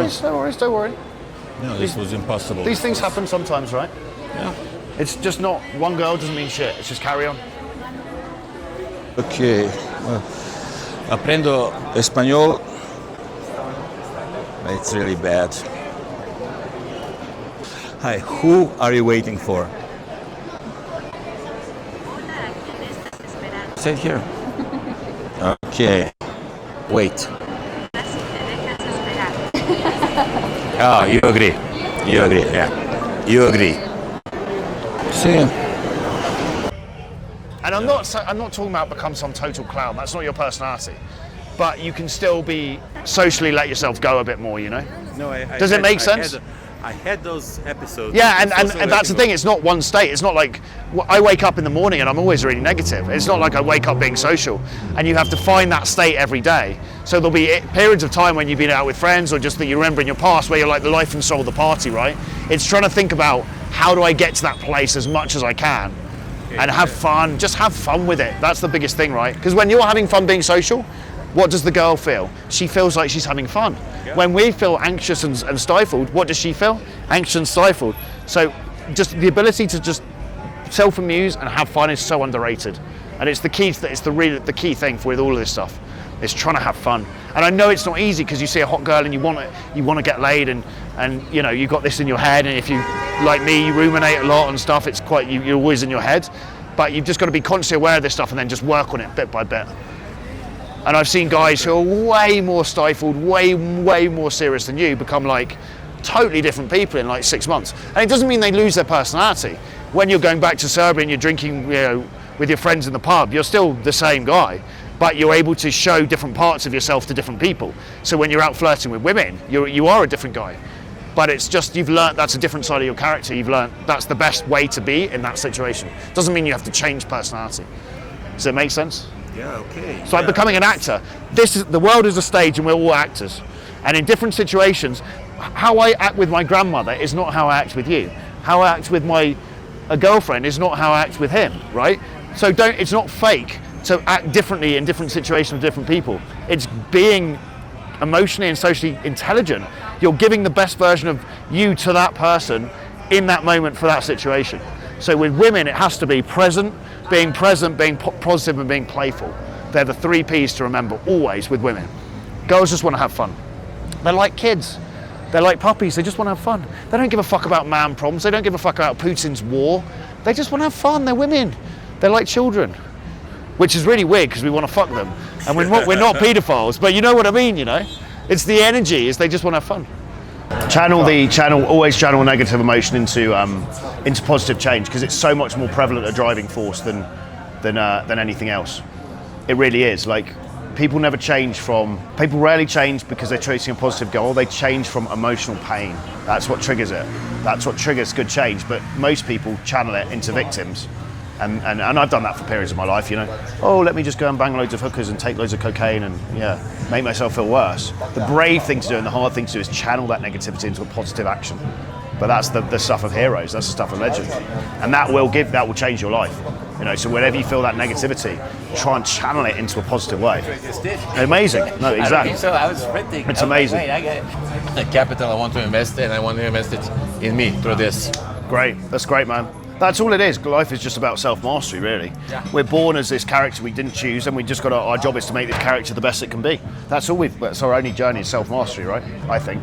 worries, no worries, don't worry. No, this was impossible. These things happen sometimes, right? Yeah. It's just not, one girl doesn't mean shit, it's just carry on. Okay. Aprendo español. It's really bad. Hi, who are you waiting for? Sit here. Okay. Wait. Oh, you agree. You agree, yeah. You agree. See. And I'm not talking about become some total clown, that's not your personality. But you can still be socially let yourself go a bit more, you know? No, Does it make sense? I had those episodes. Yeah, and that's the thing, it's not one state. It's not like, I wake up in the morning and I'm always really negative. It's not like I wake up being social. And you have to find that state every day. So there'll be periods of time when you've been out with friends or just that you remember in your past where you're like the life and soul of the party, right? It's trying to think about how do I get to that place as much as I can and have fun, just have fun with it. That's the biggest thing, right? Because when you're having fun being social, what does the girl feel? She feels like she's having fun. Yeah. When we feel anxious and stifled, what does she feel? Anxious and stifled. So just the ability to just self-amuse and have fun is so underrated. And it's the key, it's the key thing with all of this stuff. It's trying to have fun. And I know it's not easy because you see a hot girl and you want to get laid and you know, you've got this in your head, and if you, like me, you ruminate a lot and stuff, it's quite, you're always in your head. But you've just got to be consciously aware of this stuff and then just work on it bit by bit. And I've seen guys who are way more stifled, way more serious than you become like totally different people in like 6 months. And it doesn't mean they lose their personality. When you're going back to Serbia and you're drinking, you know, with your friends in the pub, you're still the same guy, but you're able to show different parts of yourself to different people. So when you're out flirting with women, you are a different guy. But it's just, you've learnt that's a different side of your character. You've learnt that's the best way to be in that situation. Doesn't mean you have to change personality. Does it make sense? Yeah, okay. It's like becoming an actor. The world is a stage and we're all actors. And in different situations, how I act with my grandmother is not how I act with you. How I act with a girlfriend is not how I act with him, right? So it's not fake to act differently in different situations with different people. It's being emotionally and socially intelligent. You're giving the best version of you to that person in that moment for that situation. So with women, it has to be present, being positive and being playful. They're the 3 Ps to remember always with women. Girls just want to have fun. They're like kids. They're like puppies. They just want to have fun. They don't give a fuck about man problems. They don't give a fuck about Putin's war. They just want to have fun. They're women. They're like children, which is really weird because we want to fuck them. And we're not pedophiles, but you know what I mean, you know? It's the energy, is they just want to have fun. Always channel negative emotion into positive change, because it's so much more prevalent a driving force than anything else. It really is. Like, people rarely change because they're chasing a positive goal. They change from emotional pain. That's what triggers it. That's what triggers good change. But most people channel it into victims. And I've done that for periods of my life, you know. Oh, let me just go and bang loads of hookers and take loads of cocaine and make myself feel worse. The brave thing to do and the hard thing to do is channel that negativity into a positive action. But that's the stuff of heroes, that's the stuff of legends. And that will change your life. You know, so whenever you feel that negativity, try and channel it into a positive way. Amazing. No, exactly. So I was renting. It's amazing. I get the capital I want to invest in. I want to invest it in me through this. Great. That's great, man. That's all it is. Life is just about self-mastery, really. Yeah. We're born as this character we didn't choose, and we just got our job is to make this character the best it can be. That's our only journey is self-mastery, right? I think.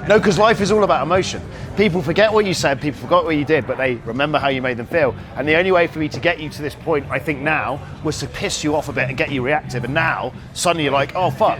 No, because life is all about emotion. People forget what you said, people forgot what you did, but they remember how you made them feel. And the only way for me to get you to this point, I think now, was to piss you off a bit and get you reactive. And now, suddenly you're like, oh, fuck.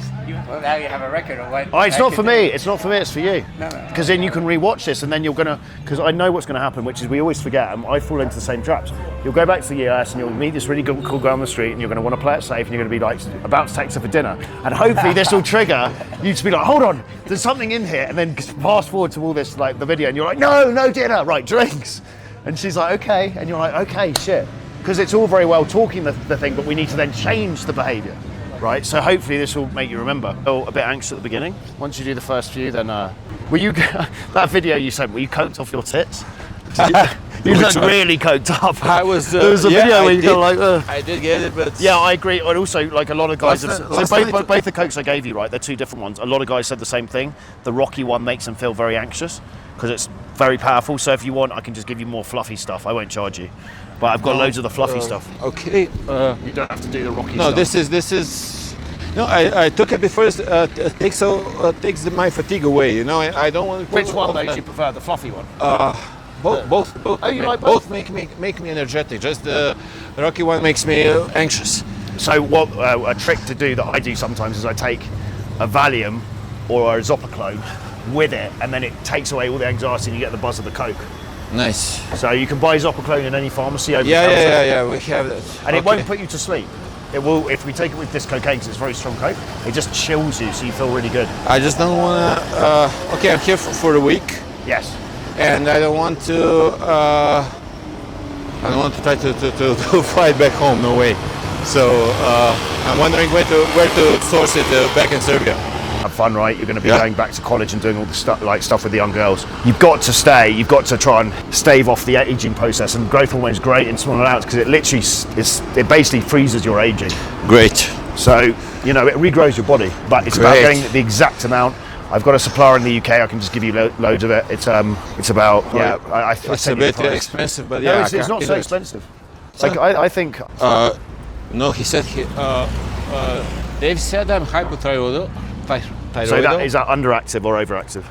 Well, now you have a record of what... Oh, it's not for me. It's not for me. It's for you. No. Because then you can rewatch this, and then you're going to... Because I know what's going to happen, which is we always forget, and I fall into the same traps. You'll go back to the US, and you'll meet this really good, cool girl on the street, and you're going to want to play it safe, and you're going to be like, about to take her for dinner. And hopefully this will trigger you to be like, hold on, there's something in here. And then fast forward to all this, like the video, and you're like, no dinner, right, drinks. And she's like, okay. And you're like, okay, shit. Because it's all very well talking the thing, but we need to then change the behavior. Right, so hopefully this will make you remember. Oh, a bit anxious at the beginning. Once you do the first few, then were you that video you sent? Were you coked off your tits? You look really coked up. I was. There was a video where you go like. I did get it, but Yeah, I agree. And also, like a lot of guys have. Last So night- both the cokes I gave you, right? They're two different ones. A lot of guys said the same thing. The rocky one makes them feel very anxious because it's very powerful. So if you want, I can just give you more fluffy stuff. I won't charge you, but I've got loads of the fluffy stuff. Okay. You don't have to do the rocky No, stuff. this is. No, I took it before. Takes my fatigue away. You know, I don't want. Which one though do you prefer? The fluffy one. Both. Oh, you like both make me energetic. Just the rocky one makes me anxious. So what a trick to do that I do sometimes is I take a Valium or a Zopiclone with it, and then it takes away all the anxiety and you get the buzz of the Coke. Nice. So you can buy Zopiclone in any pharmacy over the Yeah, counter, We have that. and it Okay. won't put you to sleep. It will if we take it with this cocaine because it's very strong coke. It just chills you, so you feel really good. I just don't want to. Okay, I'm here for a week, Yes. and I don't want to. I don't want to try to fly back home. No way. So I'm wondering where to source it back in Serbia. Have fun, right? You're going to be Yeah. going back to college and doing all the stuff with the young girls. You've got to stay. You've got to try and stave off the aging process. And growth hormone is great in small amounts because it literally it basically freezes your aging. Great. So it regrows your body, but it's about Great. getting the exact amount. I've got a supplier in the UK. I can just give you loads of it. It's about I It's send a you the bit price. expensive, but No, yeah, it's not so expensive. Like I think No, he said Dave said I'm hypothyroidal. so. Is that underactive or overactive?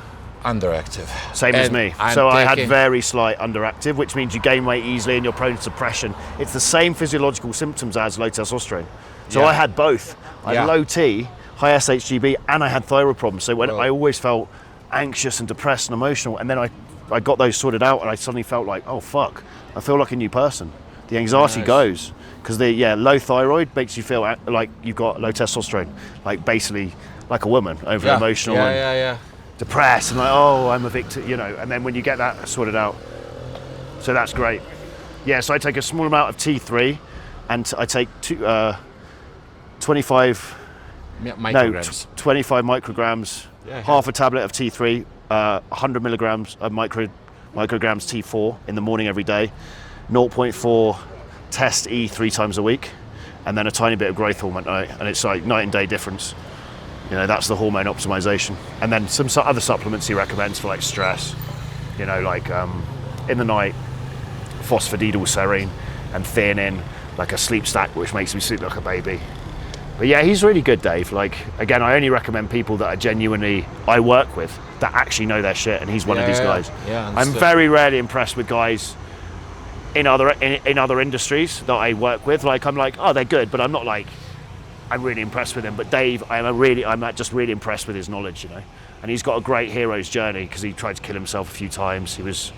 Underactive. Same as And me. I'm So I had taking- very slight underactive, which means you gain weight easily and you're prone to depression. It's the same physiological symptoms as low testosterone. So Yeah. I had both. I had Yeah. low T, high SHGB, and I had thyroid problems. So when Well- I always felt anxious and depressed and emotional, and then I got those sorted out, and I suddenly felt like, oh fuck, I feel like a new person. The anxiety Nice. goes because low thyroid makes you feel like you've got low testosterone, like basically like a woman, over emotional. and Yeah. depressed and like, oh, I'm a victim, and then when you get that sorted out, so that's great. Yeah, so I take a small amount of T3 and I take 25 Micrograms. 25 micrograms, Yeah, half a tablet of T3, 100 milligrams of micrograms T4 in the morning every day, 0.4 test E 3 times a week, and then a tiny bit of growth hormone at night, and it's like night and day difference. That's the hormone optimization. And then some other supplements he recommends for like stress, like in the night, phosphatidylserine and theanine, like a sleep stack, which makes me sleep like a baby. But yeah, he's really good, Dave. Like, again, I only recommend people that are genuinely, I work with, that actually know their shit, and he's one of these guys. Yeah, I'm understood. very rarely impressed with guys in other industries that I work with. Like, I'm like, oh, they're good, but I'm not like, I'm really impressed with him. But Dave, I'm just really impressed with his knowledge, And he's got a great hero's journey because he tried to kill himself a few times. He was,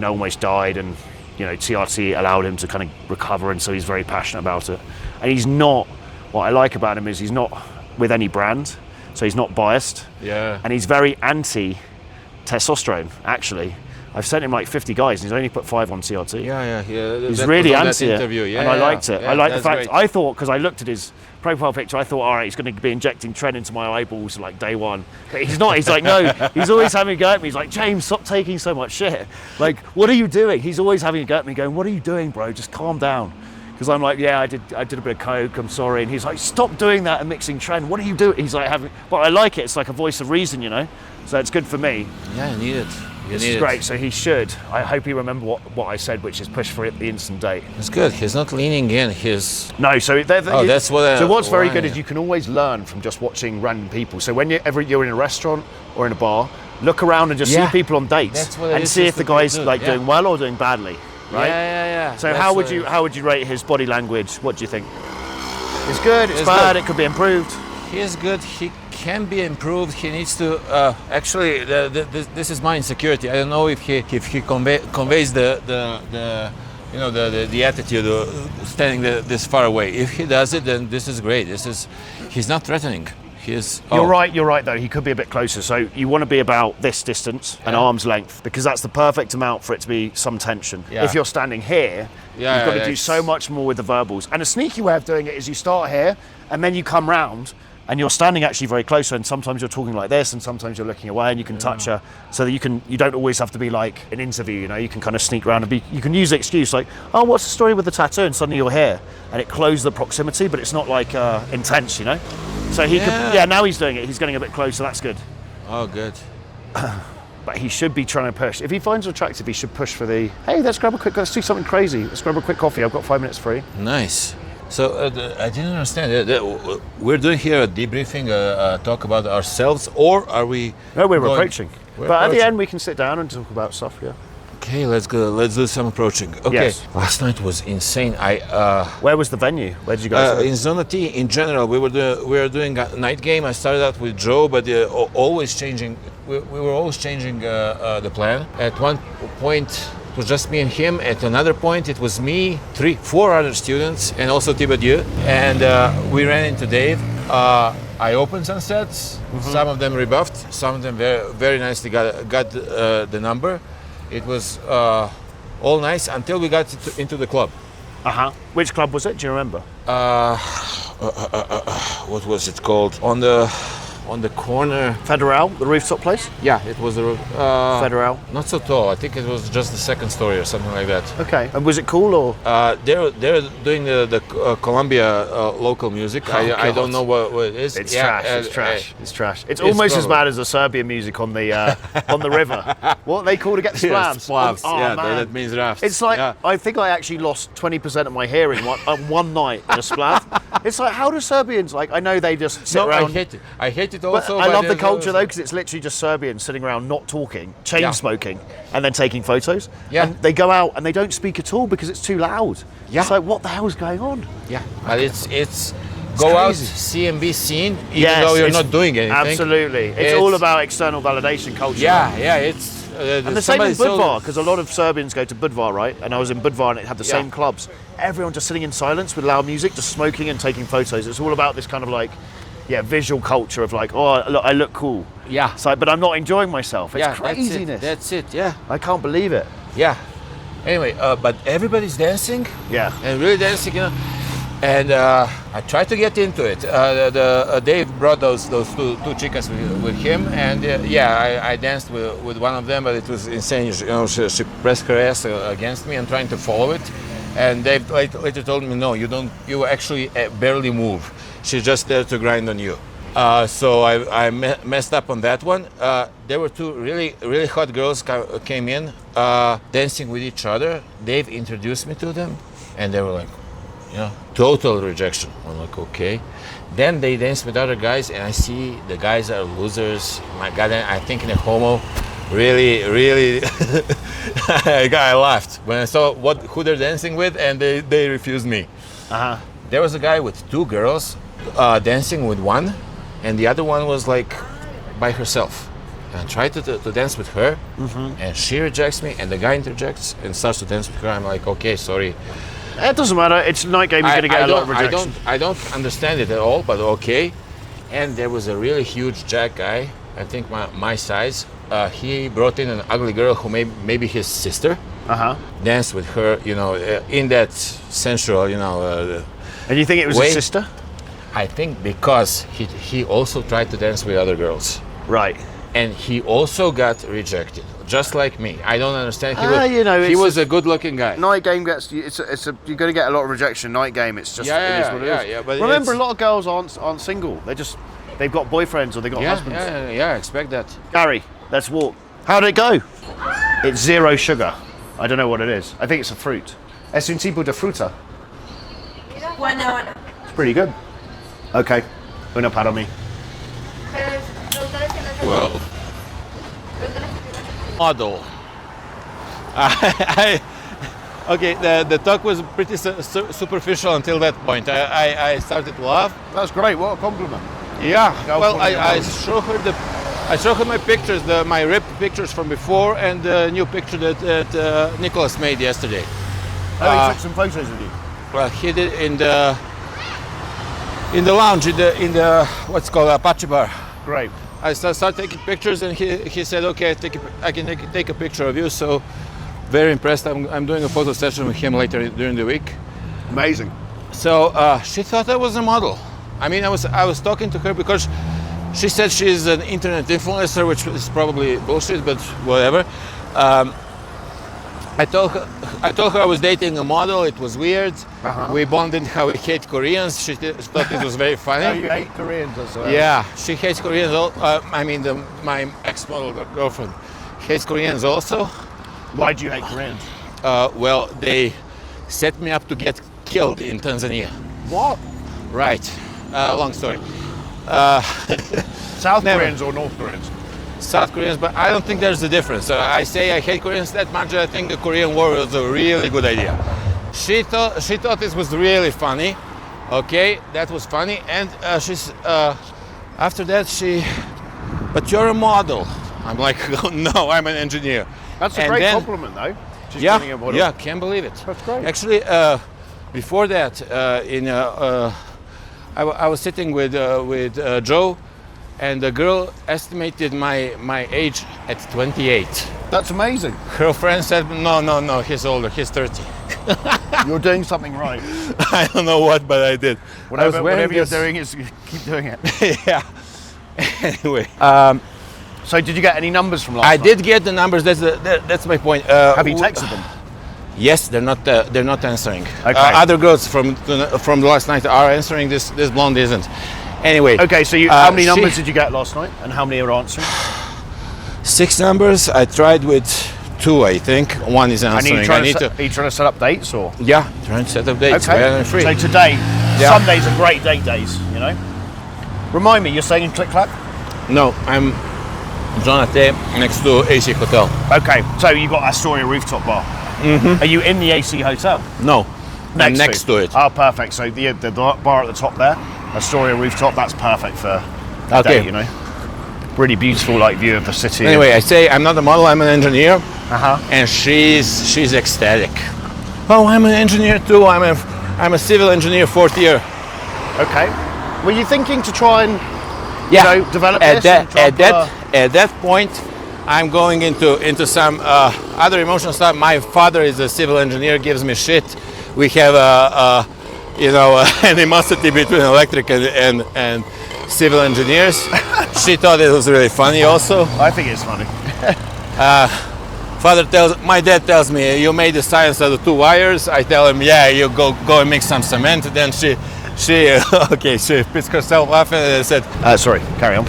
almost died, and TRT allowed him to kind of recover, and so he's very passionate about it. And he's not. What I like about him is he's not with any brand, so he's not biased. Yeah. And he's very anti-testosterone, actually. I've sent him like 50 guys, and he's only put 5 on CRT. Yeah. He's That really was on that anti it, interview. Yeah, and I liked it. Yeah, I like the that's fact. great. I thought, because I looked at his profile picture, I thought, all right, he's going to be injecting tren into my eyeballs like day one. But he's not. He's like, no. He's always having a go at me. He's like, James, stop taking so much shit. Like, what are you doing? He's always having a go at me, going, what are you doing, bro? Just calm down. Because I'm like, yeah, I did a bit of coke. I'm sorry. And he's like, stop doing that and mixing tren. What are you doing? He's like, but I like it. It's like a voice of reason, So it's good for me. Yeah, you need it. This is great. So he should. I hope he remember what I said, which is push for the instant date. It's good. He's not leaning in. He's No, so that's what. So what's very why- good is you can always learn from just watching random people. So whenever you're in a restaurant or in a bar, look around and just Yeah. see people on dates That's what it and is, see is if the to guy's do, like yeah. doing well or doing badly, right? Yeah. So That's how what would you rate his body language? What do you think? It's good. It's It's bad. good. It could be improved. He is good. He can be improved. He needs to. Actually, this is my insecurity. I don't know if he conveys the attitude of standing this far away. If he does it, then this is great. He's not threatening. He is. You're right though. He could be a bit closer. So you want to be about this distance, an arm's length, because that's the perfect amount for it to be some tension. Yeah. If you're standing here, Yeah, you've got to yeah, do it's- so much more with the verbals. And a sneaky way of doing it is you start here and then you come round and you're standing actually very close, and sometimes you're talking like this, and sometimes you're looking away, and you can touch her, so that you don't always have to be like an interview. You know, you can kind of sneak around and you can use the excuse like, oh, what's the story with the tattoo? And suddenly you're here, and it closes the proximity, but it's not like intense, you know. So he could, now he's doing it. He's getting a bit closer. That's good. Oh, good. But he should be trying to push. If he finds her attractive, he should push for the, hey, let's do something crazy. Let's grab a quick coffee. I've got 5 minutes free. Nice. So I didn't understand. We're doing here a debriefing, talk about ourselves, or are we? No, we're approaching. At the end, we can sit down and talk about stuff. Yeah. Okay, let's go. Let's do some approaching. Okay. Yes. Last night was insane. Where was the venue? Where did you guys? In Zona T, in general, we were doing a night game. I started out with Joe, but always changing. We were always changing the plan. At one point, it was just me and him. At another point, it was me, 4 other students, and also Thibaut. And we ran into Dave. I opened some sets. Some of them rebuffed. Some of them very, very nicely got the number. It was all nice until we got into the club. Which club was it? Do you remember? What was it called? On the corner. Federal, the rooftop place? Yeah, it was the Federal. Not so tall. I think it was just the second story or something like that. Okay. And was it cool or? They're doing the Colombia local music. I don't know what it is. It's trash. It's trash. It's trash. It's almost as bad as the Serbian music on the river. What are they call to get the splavs? Splavs. Oh, yeah, man. that means rafts. It's like I think I actually lost 20% of my hearing one night in a splav. It's like, how do Serbians, like, I know they just sit around. I hate it also. But I love the culture though, because it's literally just Serbians sitting around not talking, chain smoking, and then taking photos. Yeah. And they go out and they don't speak at all because it's too loud. Yeah. It's like, what the hell is going on? Yeah, but it's go out, see and be seen, even though you're not doing anything. Absolutely. It's all about external validation culture. Yeah, it's... and the same in Budvar, because a lot of Serbians go to Budvar, right? And I was in Budvar and it had the same clubs. Everyone just sitting in silence with loud music, just smoking and taking photos. It's all about this kind of like, visual culture of like, oh, look, I look cool. Yeah. It's like, but I'm not enjoying myself. It's craziness. That's it, yeah. I can't believe it. Yeah. Anyway, but everybody's dancing. Yeah. And really dancing, you know. And I tried to get into it. Dave brought those two chicas with him, and I danced with one of them, but it was insane. You know, she pressed her ass against me and trying to follow it. And Dave later told me, no, you actually barely move. She's just there to grind on you. So I messed up on that one. There were 2 really, really hot girls came in, dancing with each other. Dave introduced me to them, and they were like, total rejection. I'm like, okay. Then they danced with other guys, and I see the guys are losers. My God, I think in a homo, really, really, I laughed when I saw who they're dancing with, and they refused me. There was a guy with 2 girls dancing with one, and the other one was like by herself. And I tried to dance with her, and she rejects me, and the guy interjects and starts to dance with her. I'm like, okay, sorry. It doesn't matter. It's a night game. You're going to get a lot of rejection. I don't understand it at all, but okay. And there was a really huge Jack guy, I think my size. He brought in an ugly girl who maybe his sister. Danced with her, in that sensual, and you think it was his sister? I think because he also tried to dance with other girls. Right. And he also got rejected, just like me. I don't understand. He was a good-looking guy. Night game gets you're going to get a lot of rejection. Night game, it's just it is what it is. Yeah. But remember, a lot of girls aren't single. They've got boyfriends or they've got husbands. Yeah. I expect that. Gary, let's walk. How did it go? It's 0 sugar. I don't know what it is. I think it's a fruit. Es un tipo de fruta. It's pretty good. Okay. Una para mí. Well, model. Okay, the talk was pretty superficial until that point. I started to laugh. That's great. What a compliment. Yeah. Well, I showed her my pictures, my ripped pictures from before, and the new picture that Nicholas made yesterday. Oh, he took some photos with you. Well, he did in the lounge in the what's called Apache bar. Great. I started taking pictures, and he said, "Okay, I can take a picture of you." So, very impressed. I'm doing a photo session with him later during the week. Amazing. So she thought I was a model. I mean, I was talking to her because she said she's an internet influencer, which is probably bullshit, but whatever. I told her I was dating a model. It was weird. We bonded how we hate Koreans. She thought it was very funny. Oh, you hate Koreans as well? Yeah, she hates Koreans. My ex-model girlfriend hates Koreans also. Why do you hate Koreans? Well, they set me up to get killed in Tanzania. What? Right. Long story. South Never. Koreans or North Koreans? South Koreans, but I don't think there's a difference. I say I hate Koreans that much. I think the Korean War was a really good idea. She thought this was really funny. Okay, that was funny, and she's after that but you're a model. I'm like, oh, no, I'm an engineer. That's a And great then- compliment, though. She's Yeah, calling you a model. yeah, can't believe it. That's great. Actually, before that, I was sitting with Joe, and the girl estimated my age at 28. That's amazing. Her friend said, no, he's older, he's 30. You're doing something right. I don't know what, but I did. I was wearing Whatever you're this- doing, is keep doing it. Yeah. Anyway, So did you get any numbers from last I night? did get the numbers. That's my point. Have you texted them? Yes, they're not answering. Okay. Other girls from last night are answering. This blonde isn't. Anyway. Okay, so how many she- numbers did you get last night, and how many are answering? 6 numbers. I tried with 2, I think. One is And answering. are you trying to set up dates, or? Yeah, trying to set up dates. Okay. Where I'm free. So today, Yeah. Sundays are great date days. You know. Remind me, you're staying in Click Clack? No, I'm Jonathan next to AC Hotel. Okay, so you got Astoria rooftop bar. Mm-hmm. Are you in the AC hotel? No, I'm next to it. Oh, perfect. So the bar at the top there, Astoria rooftop. That's perfect for a Okay. day, you know. Really beautiful, like view of the city. Anyway, I say I'm not a model. I'm an engineer. Uh-huh. And she's ecstatic. Oh, I'm an engineer too. I'm a civil engineer, 4th year. Okay. Were you thinking to try and Yeah, develop at this? and try and put at that point, I'm going into some other emotional stuff. My father is a civil engineer, gives me shit. We have animosity between electric and civil engineers. She thought it was really funny also. I think it's funny. My dad tells me, you made the science out of 2 wires. I tell him, yeah, you go and mix some cement. Then she pissed herself laughing and said, Sorry, carry on.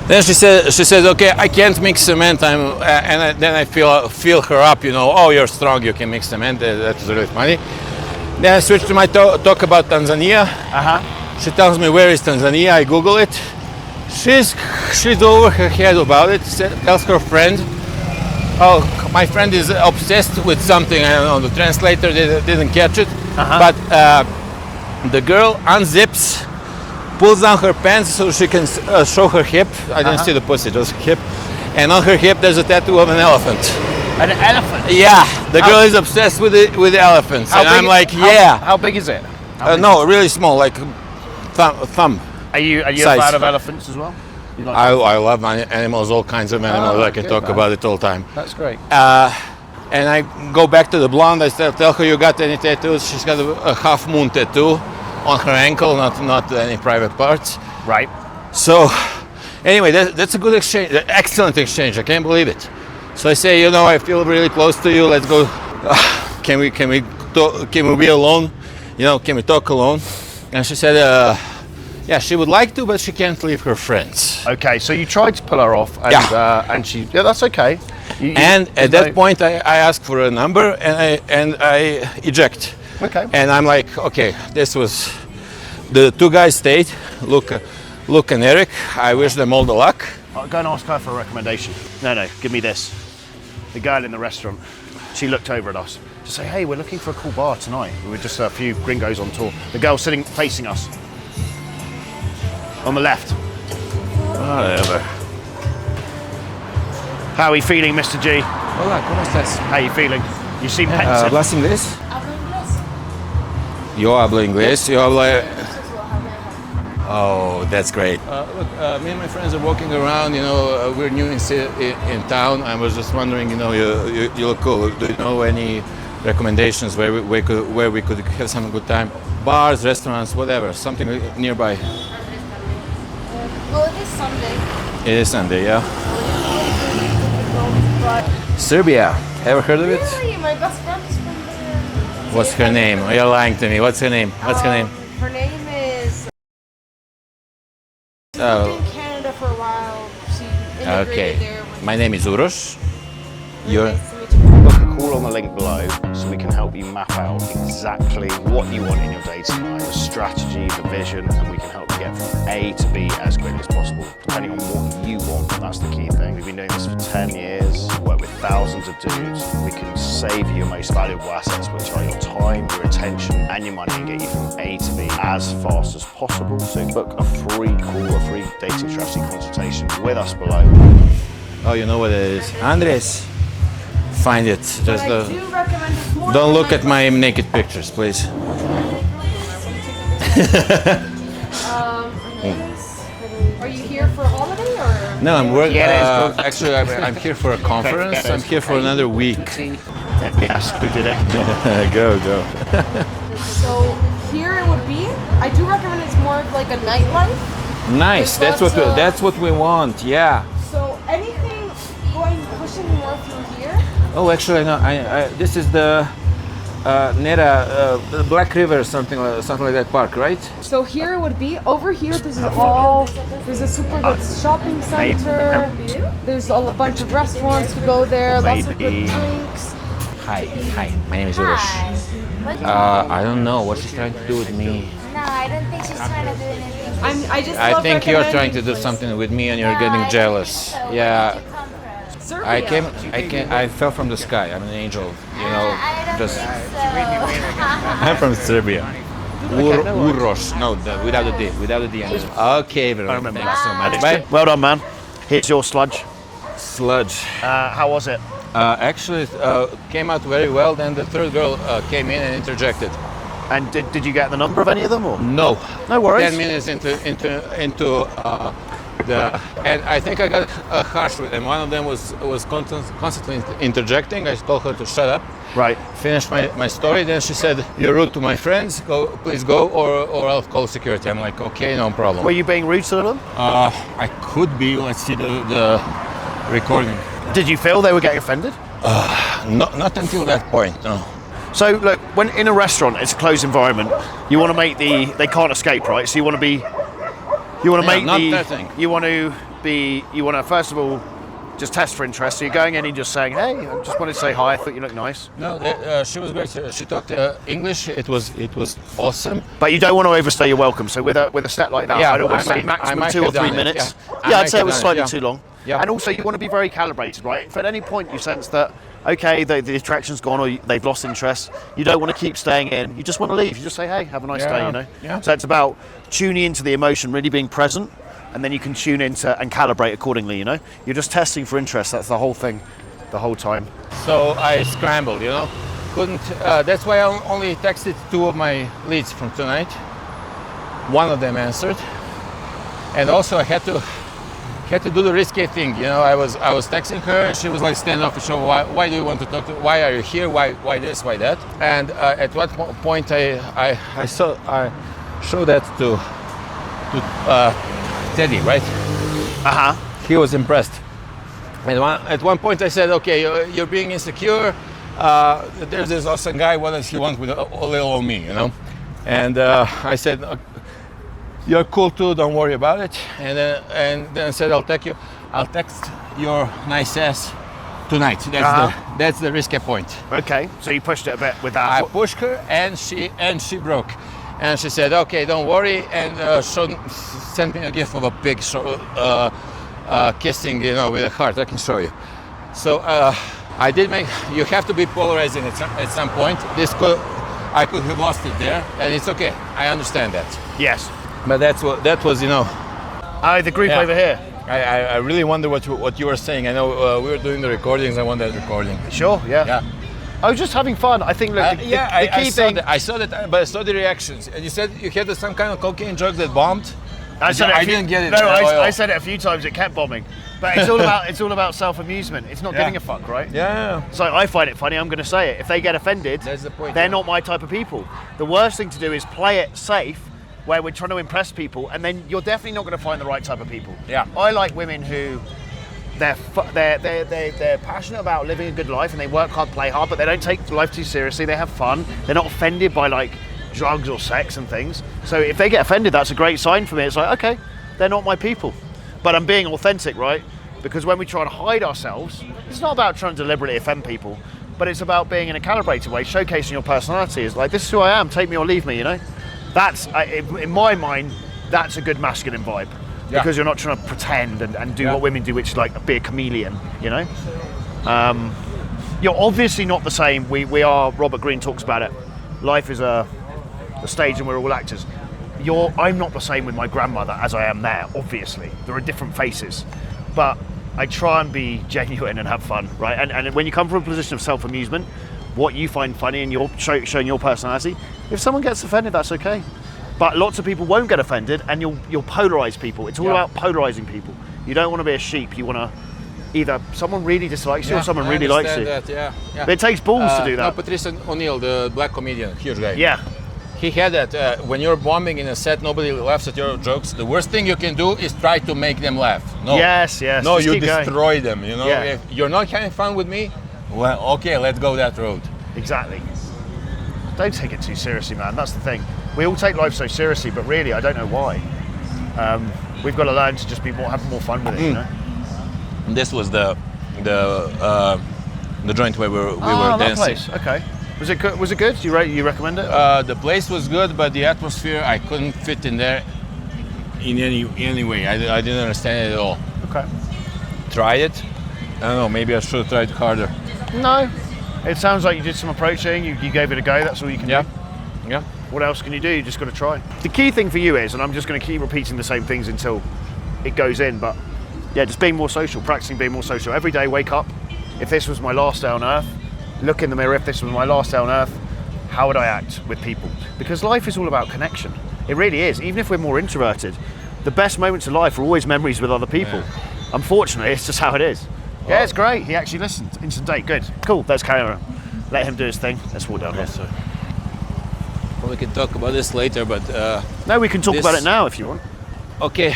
then she says, okay, I can't mix cement. Then I feel her up, oh, you're strong, you can mix cement. That was really funny. Then I switched to my talk about Tanzania. Uh-huh. She tells me, where is Tanzania? I Google it. She's over her head about it. Tells her friend, oh, my friend is obsessed with something. I don't know, the translator didn't catch it. Uh-huh. But the girl unzips, pulls down her pants so she can show her hip. I didn't see the pussy, just hip. And on her hip there's a tattoo of an elephant. An elephant? Yeah, the girl is obsessed with elephants. And I'm like, yeah. How big is it? No, really small, like thumb. Are you a size. fan of elephants as well? You like I love animals, all kinds of animals. I can good, talk man. about it all the time. That's great. And I go back to the blonde. I tell her, you got any tattoos? She's got a half moon tattoo on her ankle, not any private parts. Right. So anyway, that's a good exchange, excellent exchange. I can't believe it. So I say, I feel really close to you. Let's go. Can we be alone? Can we talk alone? And she said, yeah, she would like to, but she can't leave her friends. Okay, so you tried to pull her off, and yeah, that's okay. And at that point, I asked for a number, and I eject. Okay. And I'm like, okay, this was the 2 guys stayed. Luke and Eric. I wish them all the luck. I'll go and ask her for a recommendation. No, give me this. The girl in the restaurant, she looked over at us to say, hey, we're looking for a cool bar tonight. We were just a few gringos on tour. The girl sitting facing us. On the left. Whatever. How are you feeling, Mr. G? Hola, ¿cómo estás? How are you feeling? You seem pensive. ¿Hablas inglés? Hablo inglés. Yo hablo inglés. Yo hablo... Eso es lo hablo. Oh, that's great. Look, me and my friends are walking around. We're new in town. I was just wondering. You look cool. Do you know any recommendations where we could have some good time? bars, restaurants, whatever, something nearby. Well, it is Sunday. It is Sunday, yeah. But Serbia. Ever heard of it? really, my best friend is from there. What's her name? Oh, you're lying to me. What's her name? What's her name? Her name is. She Oh. lived in Canada for a while. She immigrated Okay. there. When My name is Uros. You're. Nice to meet you. Book a call on the link below so we can help you map out exactly what you want in your dating life, the strategy, the vision, and we can help you get from A to B as quickly as possible, depending on what you want. That's the key thing. We've been doing this for 10 years, worked with thousands of dudes. We can save you your most valuable assets, which are your time, your attention, and your money, and get you from A to B as fast as possible. So book a free call, a free dating strategy consultation with us below. Oh, you know what it is. Andres. Find it. Just But I do recommend it more. don't than look my at my naked pictures, please. Are you here for a holiday or? No, I'm working. Yeah, it's Actually, I'm here for a conference. I'm here for another week. Yes, we did it. Go. So here it would be. I do recommend it's more of like a nightlife. Nice. That's what we want. Yeah. So anything pushing more through here. Oh, actually, no. This is the Nera Black River, something like that park, right? So here it would be. Over here, this is all. There's a super good shopping center. There's a bunch of restaurants to go there. Lots of good Maybe. drinks. Hi. My name is Uros. I don't know what she's trying to do with me. No, I don't think she's trying to do anything. I just. I love think you're trying to recommending do places. something with me, and you're No, I getting don't jealous. think so. Where Yeah. did you come from? Serbia. I fell from the sky. I'm an angel, you know. I don't Just think so. I'm from Serbia. Uros, no, without the D, without the D. Okay, Veronica. I remember Thanks so that. much. Bye. Well done, man. Here's your sludge. Sludge. How was it? Actually, it came out very well. Then the third girl came in and interjected. And did you get the number of any of them? Or? No. No worries. 10 minutes into the, and I think I got harsh with them. One of them was constantly interjecting. I told her to shut up. Right. Finished my story. Then she said, "You're rude to my friends. Please go, or I'll call security." I'm like, "Okay, no problem." Were you being rude to them? I could be. Let's see the recording. Did you feel they were getting offended? Not until that point. No. So look, when in a restaurant, it's a closed environment. You want to make they can't escape, right? So you want to be, not that thing. you want to first of all just test for interest. So you're going in and just saying, hey, I just wanted to say hi. I thought you looked nice. No, she was great. She talked English. It was awesome. But you don't want to overstay your welcome. So with a set like that, Yeah, I'd always I say might maximum have 2 or 3 done it, minutes. yeah. Yeah, I I'd say might it was have slightly done it, too long. Yeah. And also you want to be very calibrated, right? If at any point you sense that, okay, the attraction's gone or they've lost interest, you don't want to keep staying in. You just want to leave. You just say, hey, have a nice day, you know? Yeah. So it's about tuning into the emotion, really being present, and then you can tune into and calibrate accordingly, you know? You're just testing for interest. That's the whole thing, the whole time. So I scrambled, you know. Couldn't. That's why I only texted 2 of my leads from tonight. One of them answered, and also I had to do the risky thing. You know, I was texting her, and she was like standoffish. So why do you want to talk to? Why are you here? Why this? Why that? And at what point I showed that to Teddy, right? He was impressed. And at one point I said, okay, you're being insecure. There's this awesome guy. What does he want with a little old me, you know? And I said, you're cool too. Don't worry about it. And then I said, I'll text your nice ass tonight. That's the risky point. Okay, so you pushed it a bit with that. I pushed her, and she broke. And she said, okay, don't worry, and sent me a gift of a pig kissing, you know, with a heart. I can show you. So I did you have to be polarizing at some point. I could have lost it there, and it's okay. I understand that. Yes. But that was, you know. Oh, the group Yeah. over here. I really wonder what you were saying. I know we were doing the recordings. I want that recording. Sure, yeah. Yeah. I was just having fun. I think, look, the key thing. I saw that, but I saw the reactions. And you said you had some kind of cocaine drug that bombed. I didn't get it. No, at all. I said it a few times. It kept bombing. But it's all about self-amusement. It's not Yeah. giving a fuck, right? Yeah. So I find it funny. I'm going to say it. If they get offended, That's the point, they're yeah. not my type of people. The worst thing to do is play it safe, where we're trying to impress people, and then you're definitely not going to find the right type of people. Yeah. I like women who they're passionate about living a good life, and they work hard, play hard, but they don't take life too seriously. They have fun. They're not offended by like drugs or sex and things. So if they get offended, that's a great sign for me. It's like, okay, they're not my people. But I'm being authentic, right? Because when we try and hide ourselves, it's not about trying to deliberately offend people, but it's about being in a calibrated way, showcasing your personality. It's like, this is who I am, take me or leave me, you know? That's, in my mind, that's a good masculine vibe. Yeah. Because you're not trying to pretend and do what women do, which is like be a chameleon, you know? You're obviously not the same. We are, Robert Greene talks about it, life is a stage and we're all actors. I'm not the same with my grandmother as I am there, obviously. There are different faces. But I try and be genuine and have fun, right? And when you come from a position of self-amusement, what you find funny and you're showing your personality, if someone gets offended, that's okay. But lots of people won't get offended, and you'll polarize people. It's all about polarizing people. You don't want to be a sheep. You want to either someone really dislikes you or someone really likes you. That, yeah. But it takes balls to do No, that. Patrice O'Neill, the black comedian, huge guy. Yeah. He had that when you're bombing in a set, nobody laughs at your jokes. The worst thing you can do is try to make them laugh. No. Yes. No, Just you keep going. destroy them. You know, Yeah. if you're not having fun with me, well, okay, let's go that road. Exactly. Don't take it too seriously, man. That's the thing. We all take life so seriously, but really, I don't know why. We've got to learn to just have more fun with it, you know? This was the joint where we were that dancing. place. Okay. Was it good? Was it good? You recommend it? The place was good, but the atmosphere, I couldn't fit in there in any way. I didn't understand it at all. Okay. Tried it. I don't know. Maybe I should have tried harder. No. It sounds like you did some approaching. You gave it a go. That's all you can do. Yeah. What else can you do? You just got to try. The key thing for you is, and I'm just going to keep repeating the same things until it goes in, but yeah, just being more social, practicing being more social. Every day, wake up. If this was my last day on earth, look in the mirror. If this was my last day on earth, how would I act with people? Because life is all about connection. It really is. Even if we're more introverted, the best moments of life are always memories with other people. Yeah. Unfortunately, it's just how it is. Yeah, it's great. He actually listened. Instant date. Good. Cool. Let's carry on. Let him do his thing. Let's walk down here. Sir. Well, we can talk about this later, but no, we can talk about it now if you want. Okay.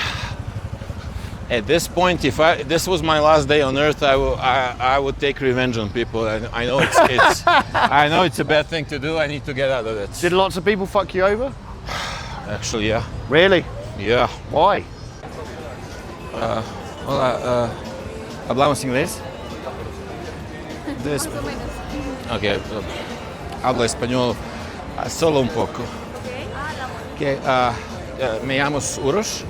At this point, if this was my last day on Earth, I would take revenge on people. And I know it's I know it's a bad thing to do. I need to get out of it. Did lots of people fuck you over? Actually, yeah. Really? Yeah. Why? ¿Hablamos inglés? Okay. Hablo español solo un poco. Okay. Me llamo Uros.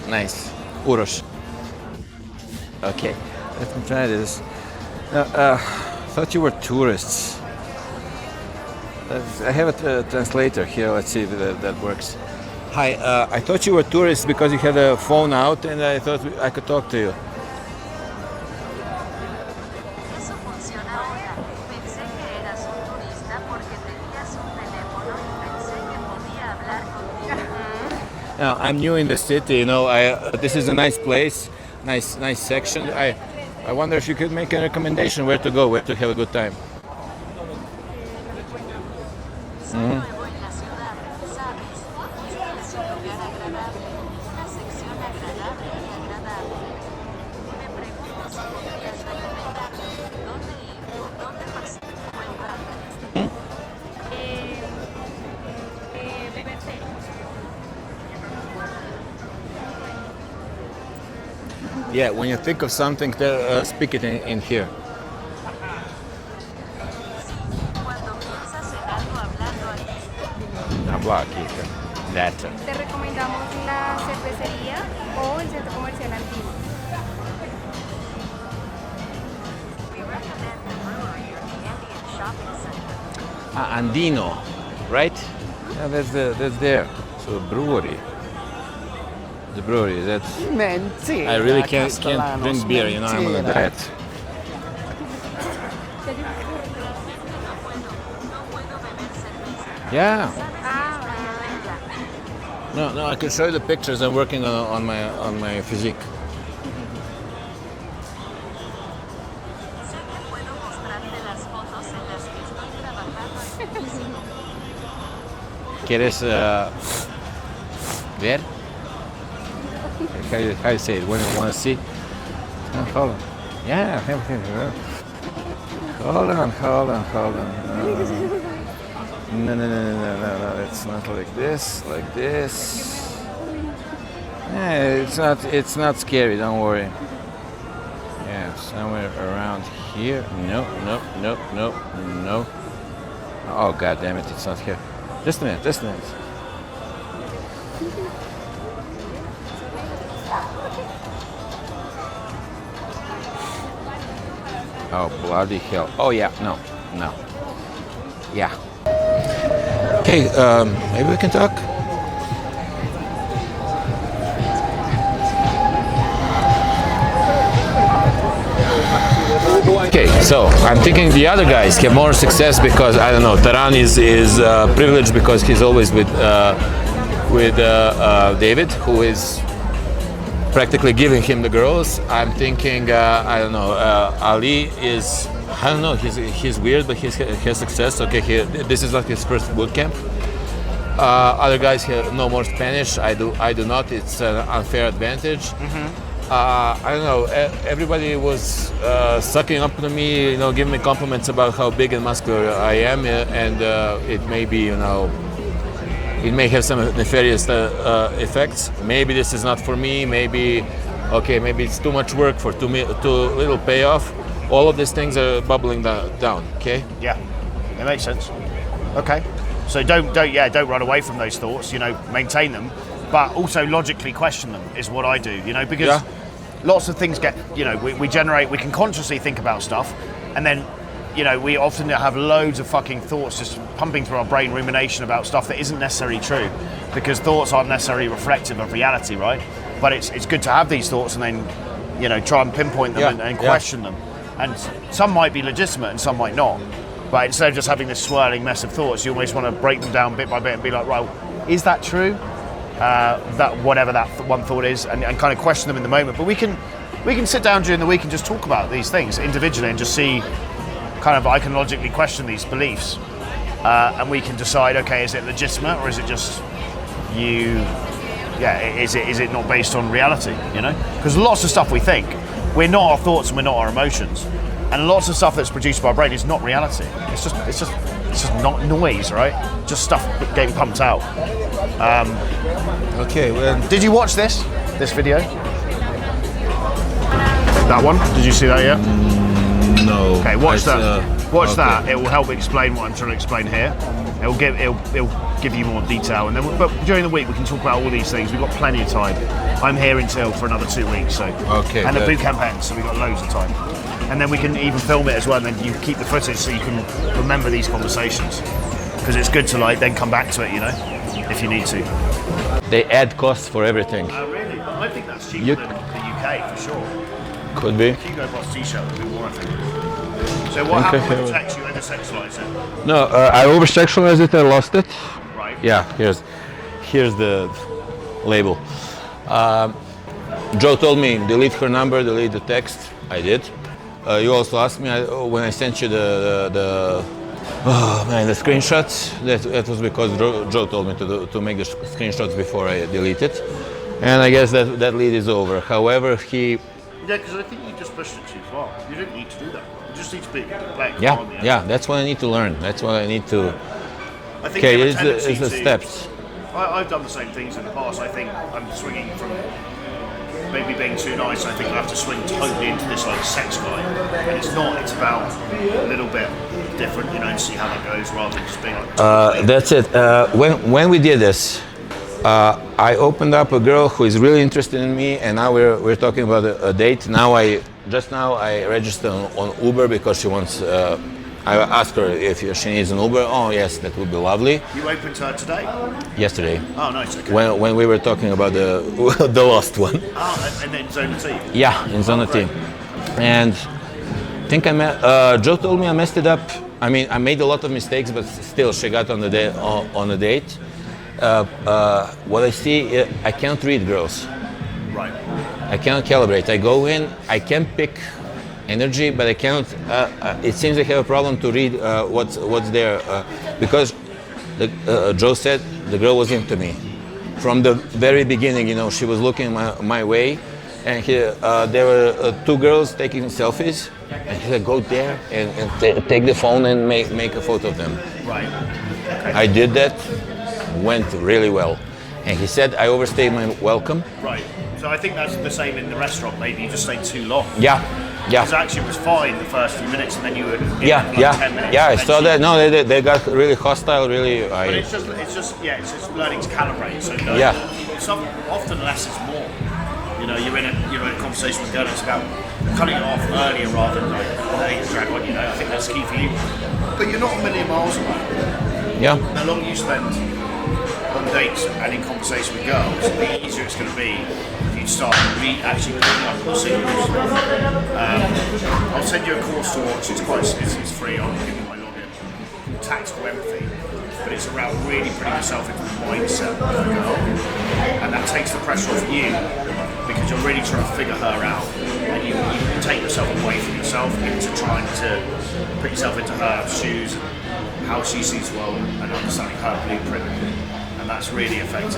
Nice. Uros. Okay. Let me try this. Thought you were tourists. I have a translator here. Let's see if that works. Hi, I thought you were tourists because you had a phone out and I thought I could talk to you. Eso funciona ahora. Pensé que eras un turista porque tenías un teléfono y pensé que podía hablar contigo. Now, I'm new in the city, you know. This is a nice place, nice section. I wonder if you could make a recommendation where to go, where to have a good time. Nuevo en la ciudad, ¿sabes? Este es un lugar agradable, una sección agradable y agradable. Me pregunto si podrías recomendarme dónde ir o dónde pasar un buen rato. Yeah, when you think of something, speak it in here. Cuando piensas en algo, hablando aquí. Habla aquí. That. Te recomendamos la cervecería o el centro comercial antiguo. We recommend the brewery or the Indian shopping center. Andino, right? Yeah, that's there. So brewery. The brewery. That's. Mentira. I really can't drink beer. You know, I'm on a diet. Yeah. No, I can show you the pictures. I'm working on my physique. Sé que puedo mostrarte las fotos en las que estoy trabajando en mi físico. ¿Quieres ver? How you say it? When you want to see? Hold on. Yeah. Hold on. No. It's not like this. Like this. Yeah, it's not scary. Don't worry. Yeah, somewhere around here. No. Oh, god damn it! It's not here. Just a minute. Oh, bloody hell. Oh, yeah, no. Yeah. Okay, maybe we can talk? Okay, so I'm thinking the other guys have more success because, I don't know, Taran is privileged because he's always with David, who is practically giving him the girls. I'm thinking, I don't know, Ali is, I don't know, he's weird, but he has success. Okay, this is like his first bootcamp. Other guys here know more Spanish. I do not. It's an unfair advantage. I don't know. Everybody was sucking up to me, you know, giving me compliments about how big and muscular I am, and it may be, you know, it may have some nefarious effects. Maybe this is not for me. Maybe it's too much work for too little payoff. All of these things are bubbling down. Okay. Yeah, it makes sense. Okay, so don't run away from those thoughts. You know, maintain them, but also logically question them is what I do. You know, because lots of things get, you know, we can consciously think about stuff, and then, you know, we often have loads of fucking thoughts just pumping through our brain, rumination about stuff that isn't necessarily true, because thoughts aren't necessarily reflective of reality, right? But it's good to have these thoughts and then, you know, try and pinpoint them and question them. And some might be legitimate and some might not. But instead of just having this swirling mess of thoughts, you almost want to break them down bit by bit and be like, right, is that true? That whatever that one thought is, and kind of question them in the moment. But we can sit down during the week and just talk about these things individually and just see, kind of, I can logically question these beliefs, and we can decide, okay, is it legitimate or is it just is it not based on reality? You know, because lots of stuff we think, we're not our thoughts and we're not our emotions, and lots of stuff that's produced by our brain is not reality. It's just not noise, right? Just stuff getting pumped out. Okay. Well, did you watch this video? That one? Did you see that yet? no. Okay, watch that. Watch okay. that. It will help explain what I'm trying to explain here. It'll give you more detail, and then but during the week we can talk about all these things. We've got plenty of time. I'm here until for another 2 weeks, so Okay. and the good. boot camp ends, so we've got loads of time. And then we can even film it as well, and then you keep the footage so you can remember these conversations, because it's good to like then come back to it, you know, if you need to. They add costs for everything. Really? I think that's cheaper You- than the UK for sure. Could be. Hugo Boss t-shirt would be more, I think. So what happened with the text? You over-sexualised it, No, I over-sexualized it. I lost it. right? Yeah. Here's the label. Joe told me delete her number, delete the text. I did. You also asked me when I sent you the screenshots. That was because Joe told me to make the screenshots before I delete it, and I guess that lead is over. However, he. Yeah, because I think you just pushed it too far. You didn't need to do that. You just need to play it calm, you know? Yeah. That's what I need to learn. That's what I need to. I think Okay, you have a it's tendency the to- steps. I've done the same things in the past. I think I'm swinging from maybe being too nice. I think I have to swing totally into this like sex guy, and it's not. It's about a little bit different, you know, and see how that goes rather than just being like. That's it. When we did this, I opened up a girl who is really interested in me, and now we're talking about a date. Now I registered on Uber because she wants. I asked her if she needs an Uber. Oh yes, that would be lovely. You opened her today? Yesterday, Oh, nice. Okay. when we were talking about the the lost one. Oh, and then Zona T. Yeah, in Zona T. And I think Joe told me I messed it up. I mean, I made a lot of mistakes, but still, she got on a date. what I see, I can't read girls. Right. I cannot calibrate. I go in, I can pick energy, but I cannot. It seems I have a problem to read what's there because Joe said the girl was into me from the very beginning. You know, she was looking my way, and there were two girls taking selfies, and he said, "Go there and take the phone and make a photo of them." Right. Okay. I did that, went really well, and he said I overstayed my welcome. Right. So I think that's the same in the restaurant. Maybe you just stayed too long. Yeah. Because actually it was fine the first few minutes, and then you were in Yeah, like yeah, 10 minutes. yeah. I and then saw she- that. No, they got really hostile. Really, But it's just learning to calibrate. So Yeah. often less is more. You know, you're in a conversation with a girl. It's about cutting it off earlier rather than like letting it drag on. You know, I think that's key for you. But you're not a million miles away. yeah, The longer you spend on dates and in conversation with girls, the easier it's going to be if you start actually picking up the signals. I'll send you a course to watch. It's free. I'll give you my login. Tactical empathy, but it's around really putting yourself into the mindset of a girl, and that takes the pressure off you because you're really trying to figure her out, and you take yourself away from yourself into trying to put yourself into her shoes, how she sees the world, and understanding her blueprint, and that's really effective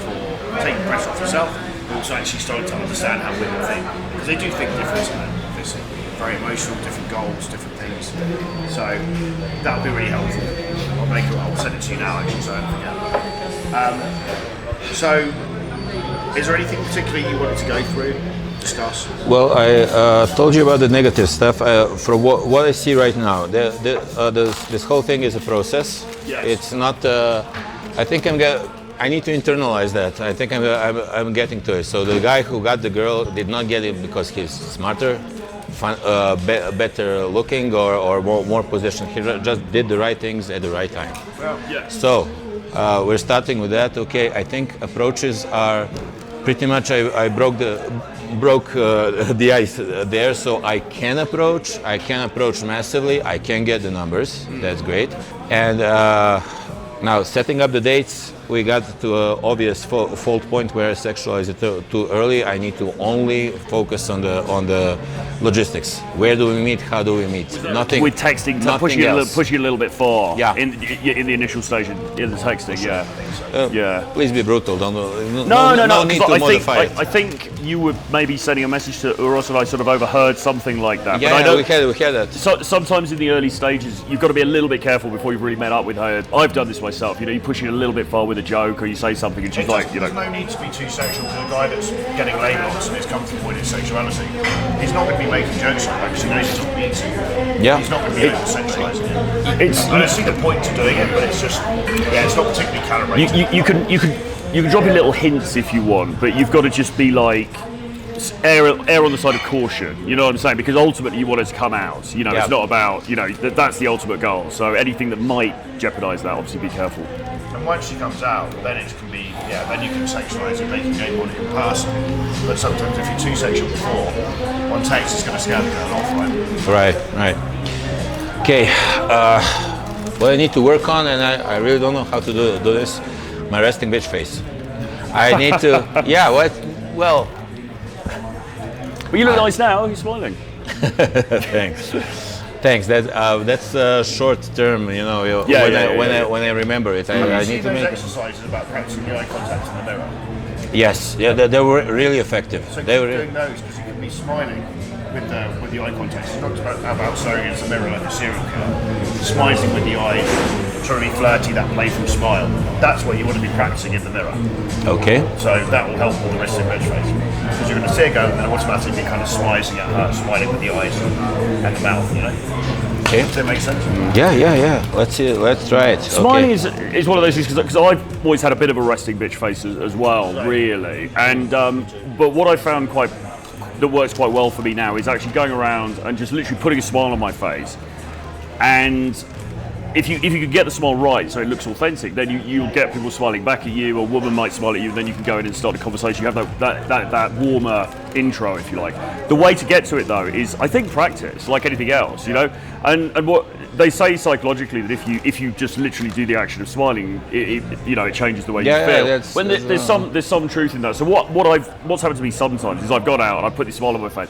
for taking pressure off yourself, but also actually starting to understand how women think, because they do think different to men, obviously. Very emotional, different goals, different things. So that would be really helpful. I'll send it to you now actually, so I don't forget. So, is there anything particularly you wanted to go through, discuss? Well, I told you about the negative stuff. From what I see right now, this whole thing is a process. Yes. It's not. I think I need to internalize that. I think I'm getting to it. So the guy who got the girl did not get it because he's smarter, better looking, or more positioned. He just did the right things at the right time. Well, yes. So we're starting with that. Okay, I think approaches are pretty much. I broke the ice there, so I can approach. I can approach massively. I can get the numbers. That's great. And now setting up the dates. We got to an obvious fault point where I sexualize it too early. I need to only focus on the logistics. Where do we meet? How do we meet? Nothing. With texting, to nothing else. push you a little bit far. Yeah. In the initial stage, in the texting. Yeah. Yeah. Please be brutal. Don't. No. need 'cause to modify it. I think you were maybe sending a message to Uros, and I sort of overheard something like that. Yeah, but I know we had that. So, sometimes in the early stages, you've got to be a little bit careful before you've really met up with her. I've done this myself. You know, you push it a little bit far with a joke, or you say something, and she's like, you know. There's no need to be too sexual to the guy that's getting laid on and his comfort point is sexuality. He's not going to be making jokes like that because he knows he doesn't need to. Yeah. He's not going to be over sexualising it. I don't see the point to doing it, but it's just, it's not particularly calibrated. You can drop in little hints if you want, but you've got to just be like err on the side of caution. You know what I'm saying? Because ultimately you want it to come out. You know, Yeah. it's not about, you know, that's the ultimate goal. So anything that might jeopardise that, obviously be careful. And once she comes out, then it can be, then you can sexualise it, make a game on it in person. But sometimes if you're too sexual before, on text it's going to scare the girl off, right? Right. Okay. What I need to work on, and I really don't know how to do this. My resting bitch face. I need to. Yeah. What? Well. But you look nice now. You're smiling. Thanks. That's short term. You know. When I remember it, I need to those make. exercises about practicing the eye contact in the mirror. Yes. Yeah. They were really effective. So They keep were. doing those because you can be smiling with the eye contact. It's not about staring into the mirror like a serial killer. Smiling with the eyes, trying to be flirty, that playful smile. That's what you want to be practicing in the mirror. Okay. So that will help all the rest of your bitch face. Because you're going to see her go and then automatically be kind of smizing at her, smiling with the eyes and the mouth, you know? Okay. Does that make sense? Yeah. Let's see. Let's try it. Smiling Okay. is one of those things because I've always had a bit of a resting bitch face as well, really. And but what I found that works quite well for me now is actually going around and just literally putting a smile on my face. And if you could get the smile right so it looks authentic, then you'll get people smiling back at you. A woman might smile at you, and then you can go in and start a conversation. You have that warmer intro, if you like. The way to get to it though is, I think, practice, like anything else, you know. And what they say psychologically that if you just literally do the action of smiling, it changes the way you feel. There's some truth in that. So what's happened to me sometimes is I've gone out and I put this smile on my face,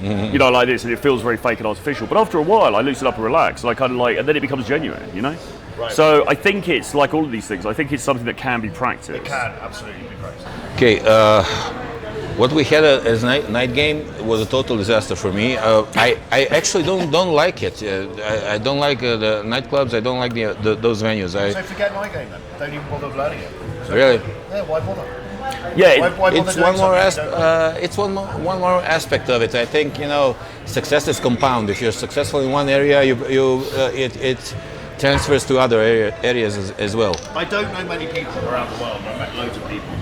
like this, and it feels very fake and artificial. But after a while, I loosen up and relax, and I kind of and then it becomes genuine, Right. So I think it's like all of these things. I think it's something that can be practiced. It can absolutely be practiced. Okay, what we had as night game was a total disaster for me. I actually don't like it. I don't like the nightclubs. I don't like those venues. So forget night game then. Don't even bother learning it. Really? Yeah. Why bother? Yeah, why bother it's doing one more aspect of it. I think success is compound. If you're successful in one area, it transfers to other areas as well. I don't know many people around the world, but I've met loads of people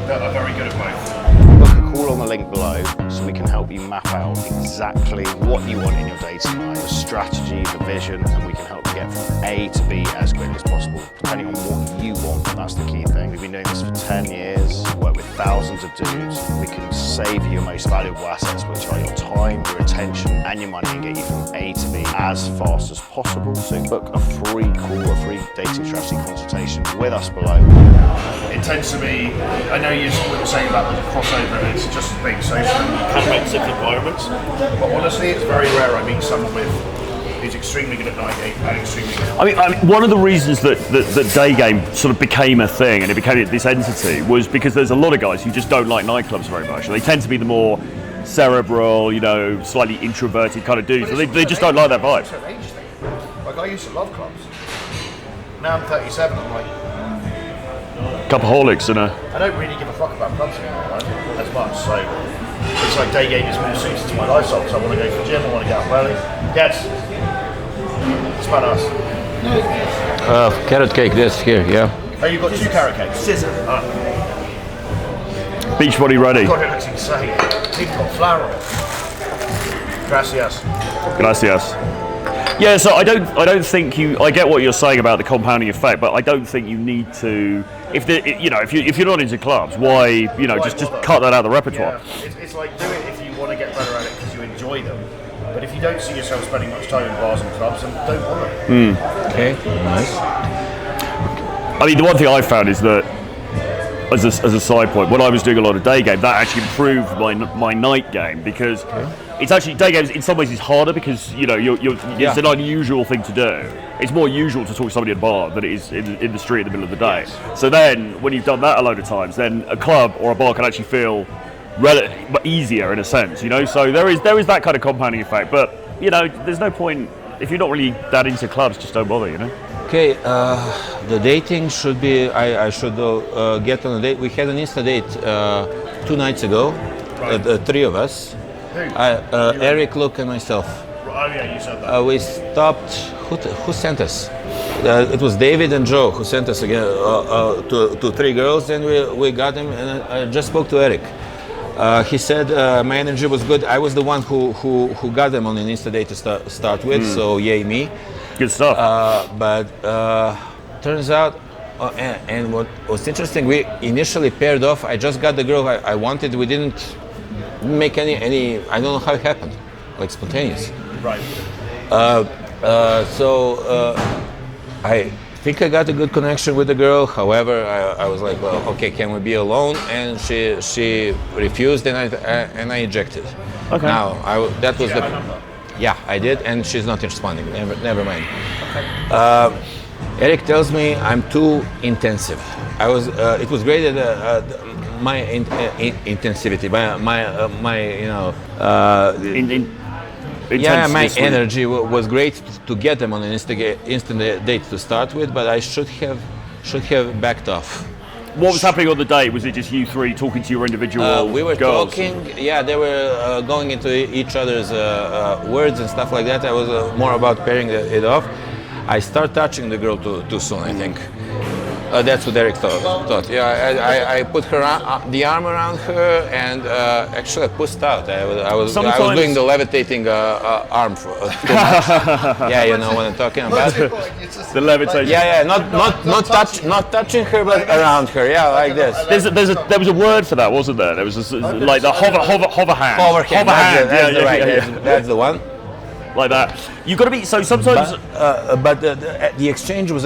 that are very good at both. Book a call on the link below so we can help you map out exactly what you want in your dating life, the strategy, the vision, and we can help you get from A to B as quickly as possible, depending on what you want. That's the key thing. We've been doing this for 10 years, worked with thousands of dudes. We can save you your most valuable assets, which are your time, your attention, and your money, and get you from A to B as fast as possible. So book a free call, a free dating strategy consultation with us below. It tends to be, I know you were saying about the crossover, it's just being social. You can make sick environments, but honestly, it's very rare I meet someone who's extremely good at night game and extremely good. I mean, one of the reasons that day game sort of became a thing and it became this entity was because there's a lot of guys who just don't like nightclubs very much. They tend to be the more cerebral, slightly introverted kind of dudes. So they just don't like that vibe. It's an age thing. Like, I used to love clubs. Now I'm 37, I'm like... Cupaholics, I don't really give a fuck about clubs anymore, right? As much, so... It's like day game is more suited to my lifestyle, because I want to go to the gym, I want to get up early. Yes. It's about us. Carrot cake, this here, yeah. Oh, you've got 2 carrot cakes? Scissor. Beachbody ready. God, it looks insane. It's even got flour on it. Gracias. Yeah, so I don't think I get what you're saying about the compounding effect, but I don't think you need to. If you're not into clubs, why just cut that out of the repertoire. Yeah. It's like, do it if you want to get better at it because you enjoy them. But if you don't see yourself spending much time in bars and clubs, then don't bother. Okay, nice. I mean, the one thing I found is that, as a side point, when I was doing a lot of day game, that actually improved my night game because it's actually day games in some ways is harder because it's an unusual thing to do. It's more usual to talk to somebody at a bar than it is in the street in the middle of the day. Yes. So then, when you've done that a load of times, then a club or a bar can actually feel easier in a sense. So there is that kind of compounding effect. But there's no point if you're not really that into clubs, just don't bother. Okay, the dating should be, I should get on a date. We had an Insta date 2 nights ago, the 3 of us. Who? Eric, Luke, and myself. Oh yeah, you said that. We stopped, who sent us? It was David and Joe who sent us again to 3 girls, and we got them, and I just spoke to Eric. He said my energy was good. I was the one who got them on an Insta date to start with, so yay me. Good stuff. But turns out, and what's interesting, we initially paired off. I just got the girl I wanted. We didn't make any. I don't know how it happened, like spontaneous. Right. So I think I got a good connection with the girl. However, I was like, well, okay, can we be alone? And she refused, and I ejected. Okay. Now that was Did you get her number? Yeah, I did, and she's not responding. Never mind. Okay. Eric tells me I'm too intensive. It was great at my intensivity, my energy was great to get them on an instant date to start with, but I should have backed off. What was happening on the date? Was it just you 3 talking to your individual we were girls? talking, yeah, they were going into each other's words and stuff like that. I was more about pairing it off. I start touching the girl too soon, I think. That's what Eric thought. Yeah, I put the arm around her, and actually I pushed out. I was doing the levitating arm for too much. Yeah, you know what I'm talking about. The levitation. Yeah, not touching her, but around her. Yeah, like this. There was a word for that, wasn't there? There was like the hover hand. Hover hand. That's the one. like that. You've got to be so sometimes. But the exchange was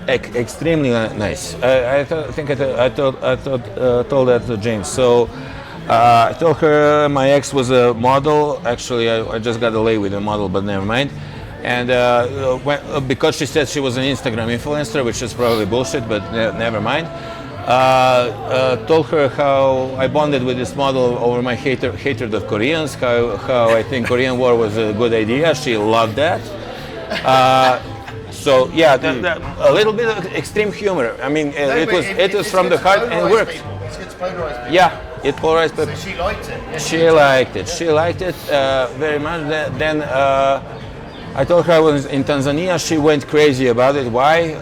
extremely nice. I told that to James. So I told her my ex was a model. Actually, I just got away with a model, but never mind. And because she said she was an Instagram influencer, which is probably bullshit, but never mind. Told her how I bonded with this model over my hatred of Koreans, how I think Korean War was a good idea. She loved that. So yeah, a little bit of extreme humor. I mean, it was from the heart and it worked. It's polarized people. Yeah, it polarized people. So she liked it. Yeah, She liked it very much. Then I told her I was in Tanzania. She went crazy about it. Why?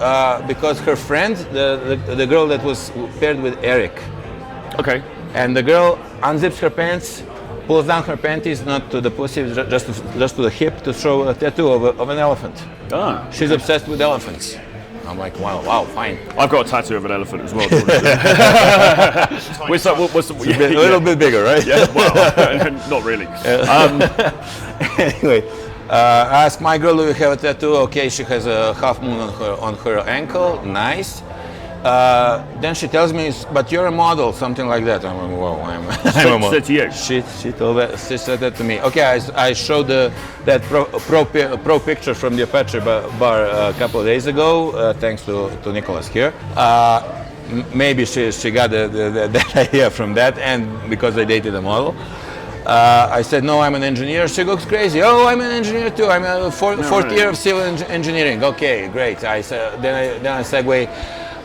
Because her friend, the girl that was paired with Eric, Okay. and the girl unzips her pants, pulls down her panties, not to the pussy, just to the hip, to show a tattoo of an elephant. Ah. She's obsessed with elephants. I'm like, wow, fine. I've got a tattoo of an elephant as well. What's A little bit bigger, right? Yeah, well, not really. Anyway, I asked my girl, do you have a tattoo? Okay, she has a half moon on her ankle. Nice. Then she tells me, but you're a model, something like that. I'm like, whoa, I'm a model. Said to you. She said that to me. Okay, I showed that pro picture from the Apache bar a couple of days ago, thanks to Nicholas here. Maybe she got that idea from that, and because I dated a model. I said, no, I'm an engineer. She goes crazy. Oh, I'm an engineer too. I'm a fourth year of civil engineering. Okay, great. Then I segue.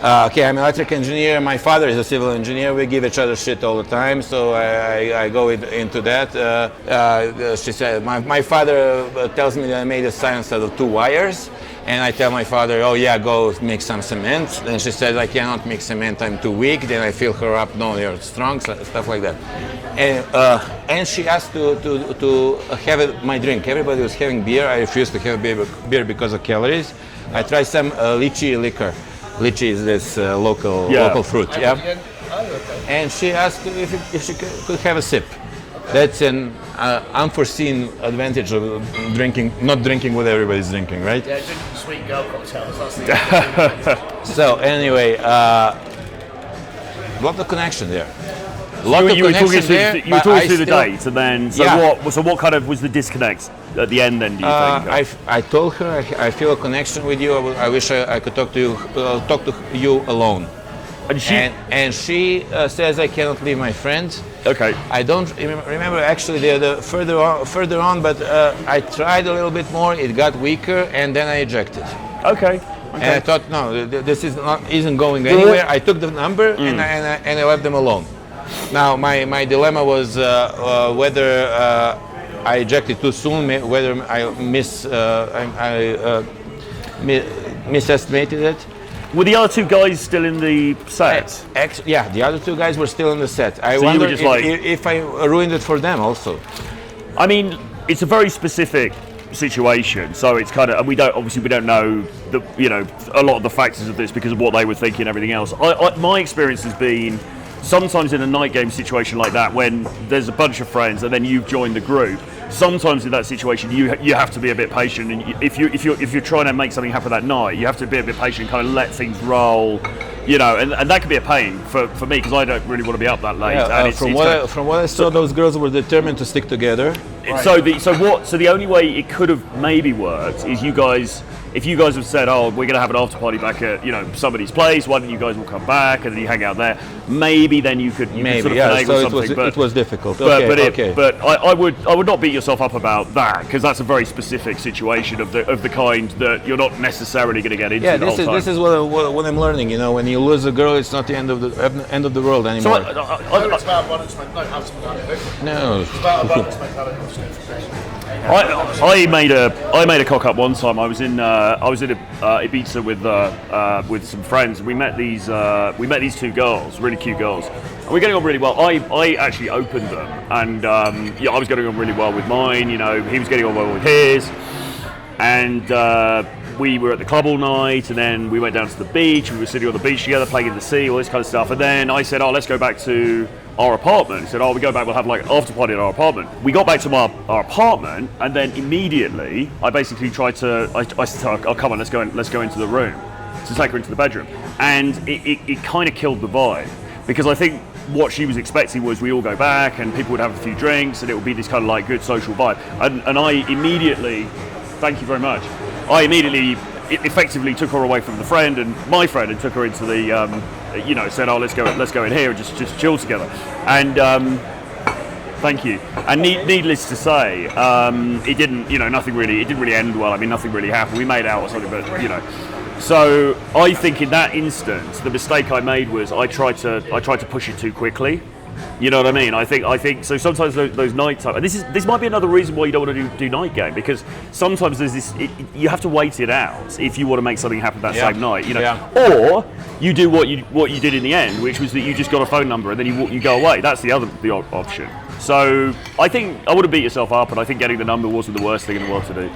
Okay, I'm an electric engineer. My father is a civil engineer. We give each other shit all the time, so I go into that. She said, my father tells me that I made a science out of 2 wires, and I tell my father, oh yeah, go mix some cement. Then she says, I cannot mix cement, I'm too weak. Then I fill her up, no, you're strong, stuff like that. And she asked to have my drink. Everybody was having beer. I refused to have beer because of calories. I tried some lychee liquor. Lychee is this local fruit, yeah. And she asked if she could have a sip. That's an unforeseen advantage of not drinking what everybody's drinking, right? Yeah, drinking sweet girl cocktails. That's the So anyway, lot of connection there. You were talking through the date, and then what kind of was the disconnect at the end? Then do you think? I told her I feel a connection with you. I wish I could talk to you alone. And she says I cannot leave my friend. Okay. I don't remember actually the further on, but I tried a little bit more. It got weaker, and then I ejected. Okay. And I thought, no, this isn't going anywhere. I took the number and I left them alone. Now my dilemma was whether I ejected too soon, whether I misestimated it. Were the other 2 guys still in the set? Yeah, the other 2 guys were still in the set. I So wonder you were just if I ruined it for them also. I mean, it's a very specific situation, so it's kind of, and we don't know a lot of the factors of this because of what they were thinking and everything else. My experience has been sometimes in a night game situation like that, when there's a bunch of friends and then you've joined the group, sometimes in that situation you have to be a bit patient, and if you're trying to make something happen that night, you have to be a bit patient and kind of let things roll, and that can be a pain for me because I don't really want to be up that late. Yeah, from what I saw, those girls were determined to stick together. Right. So the only way it could have maybe worked is if you guys have said, oh, we're going to have an after party back at somebody's place, why don't you guys all come back and then you hang out there? Maybe then you could sort of finagle something. It was difficult. But I would not beat yourself up about that, because that's a very specific situation of the kind that you're not necessarily going to get into. Yeah, this is what I'm learning. When you lose a girl, it's not the end of the world anymore. it's about abundance mentality. No. It's about abundance mentality. I made a cock up one time. I was in Ibiza with some friends. We met these 2 girls, really cute girls, and we're getting on really well. I actually opened them, and I was getting on really well with mine. He was getting on well with his, and we were at the club all night, and then we went down to the beach. We were sitting on the beach together, playing in the sea, all this kind of stuff. And then I said, "Oh, let's go back to our apartment." He said, "Oh, we go back. We'll have like an after party at our apartment." We got back to our apartment, and then immediately I basically tried to. I said, "Oh, come on, let's go into the room," to take her into the bedroom, and it kind of killed the vibe, because I think what she was expecting was we all go back and people would have a few drinks and it would be this kind of like good social vibe. And I immediately, thank you very much, I immediately effectively took her away from the friend and my friend and took her into the, said, "Oh, let's go in here and just chill together." And thank you. And needless to say, it didn't really end well. I mean, nothing really happened. We made out or something, but So I think in that instance, the mistake I made was I tried to push it too quickly. You know what I mean? I think so. Sometimes those night time, and this might be another reason why you don't want to do night game, because sometimes there's this. You have to wait it out if you want to make something happen that same night. Or you do what you did in the end, which was that you just got a phone number and then you go away. That's the option. So I think I wouldn't beat yourself up, and I think getting the number wasn't the worst thing in the world to do.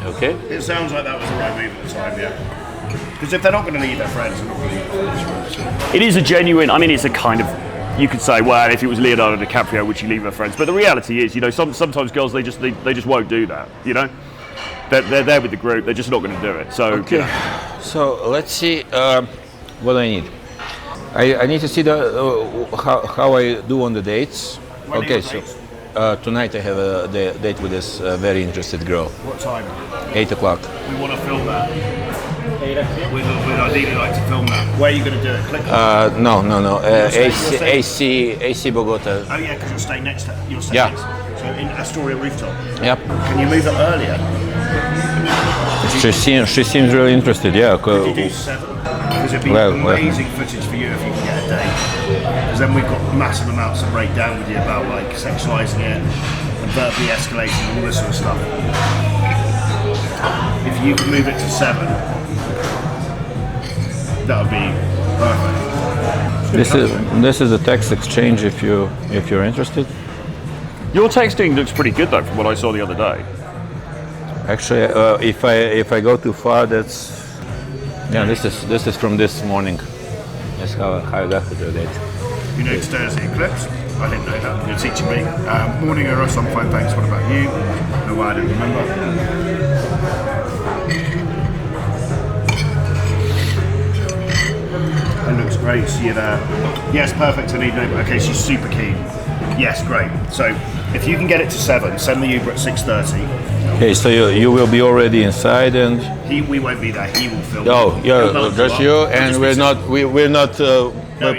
Okay. It sounds like that was the right move at the time, yeah. Because if they're not going to leave their friends, they're not going to leave their friends. It is a genuine. I mean, it's a kind of. You could say, well, if it was Leonardo DiCaprio, would she leave her friends? But the reality is, sometimes girls they just won't do that. They're there with the group. They're just not going to do it. So okay. So let's see what I need. I need to see how I do on the dates. Okay, so tonight I have a date with this very interested girl. What time? 8 o'clock. We want to film that. We'd ideally like to film that. Where are you going to do it? Click on No. AC Bogota. Oh yeah, because you're staying next to. Next. So in Astoria rooftop. Yep. Can you move it earlier? She seems really interested. Yeah. Could you do 7? Because it'd be amazing footage for you if you can get a date. Because then we've got massive amounts to break down with you about like sexualising it and verbally escalating and all this sort of stuff. If you can move it to 7, that would be perfect. This is a text exchange if you're interested. Your texting looks pretty good though, from what I saw the other day. Actually, if I go too far, that's this is from this morning. That's how I got to the date. You know today's the eclipse? I didn't know that. You're teaching me. Morning, Uros. I'm fine, thanks. What about you? No, I didn't remember. It looks great. See you there. Yes, perfect. I need no. Okay, she's super keen. Yes, great. So if you can get it to 7, send the Uber at 6:30. Okay, so you will be already inside, and we won't be there. He will film. Oh, yeah, just you, and we're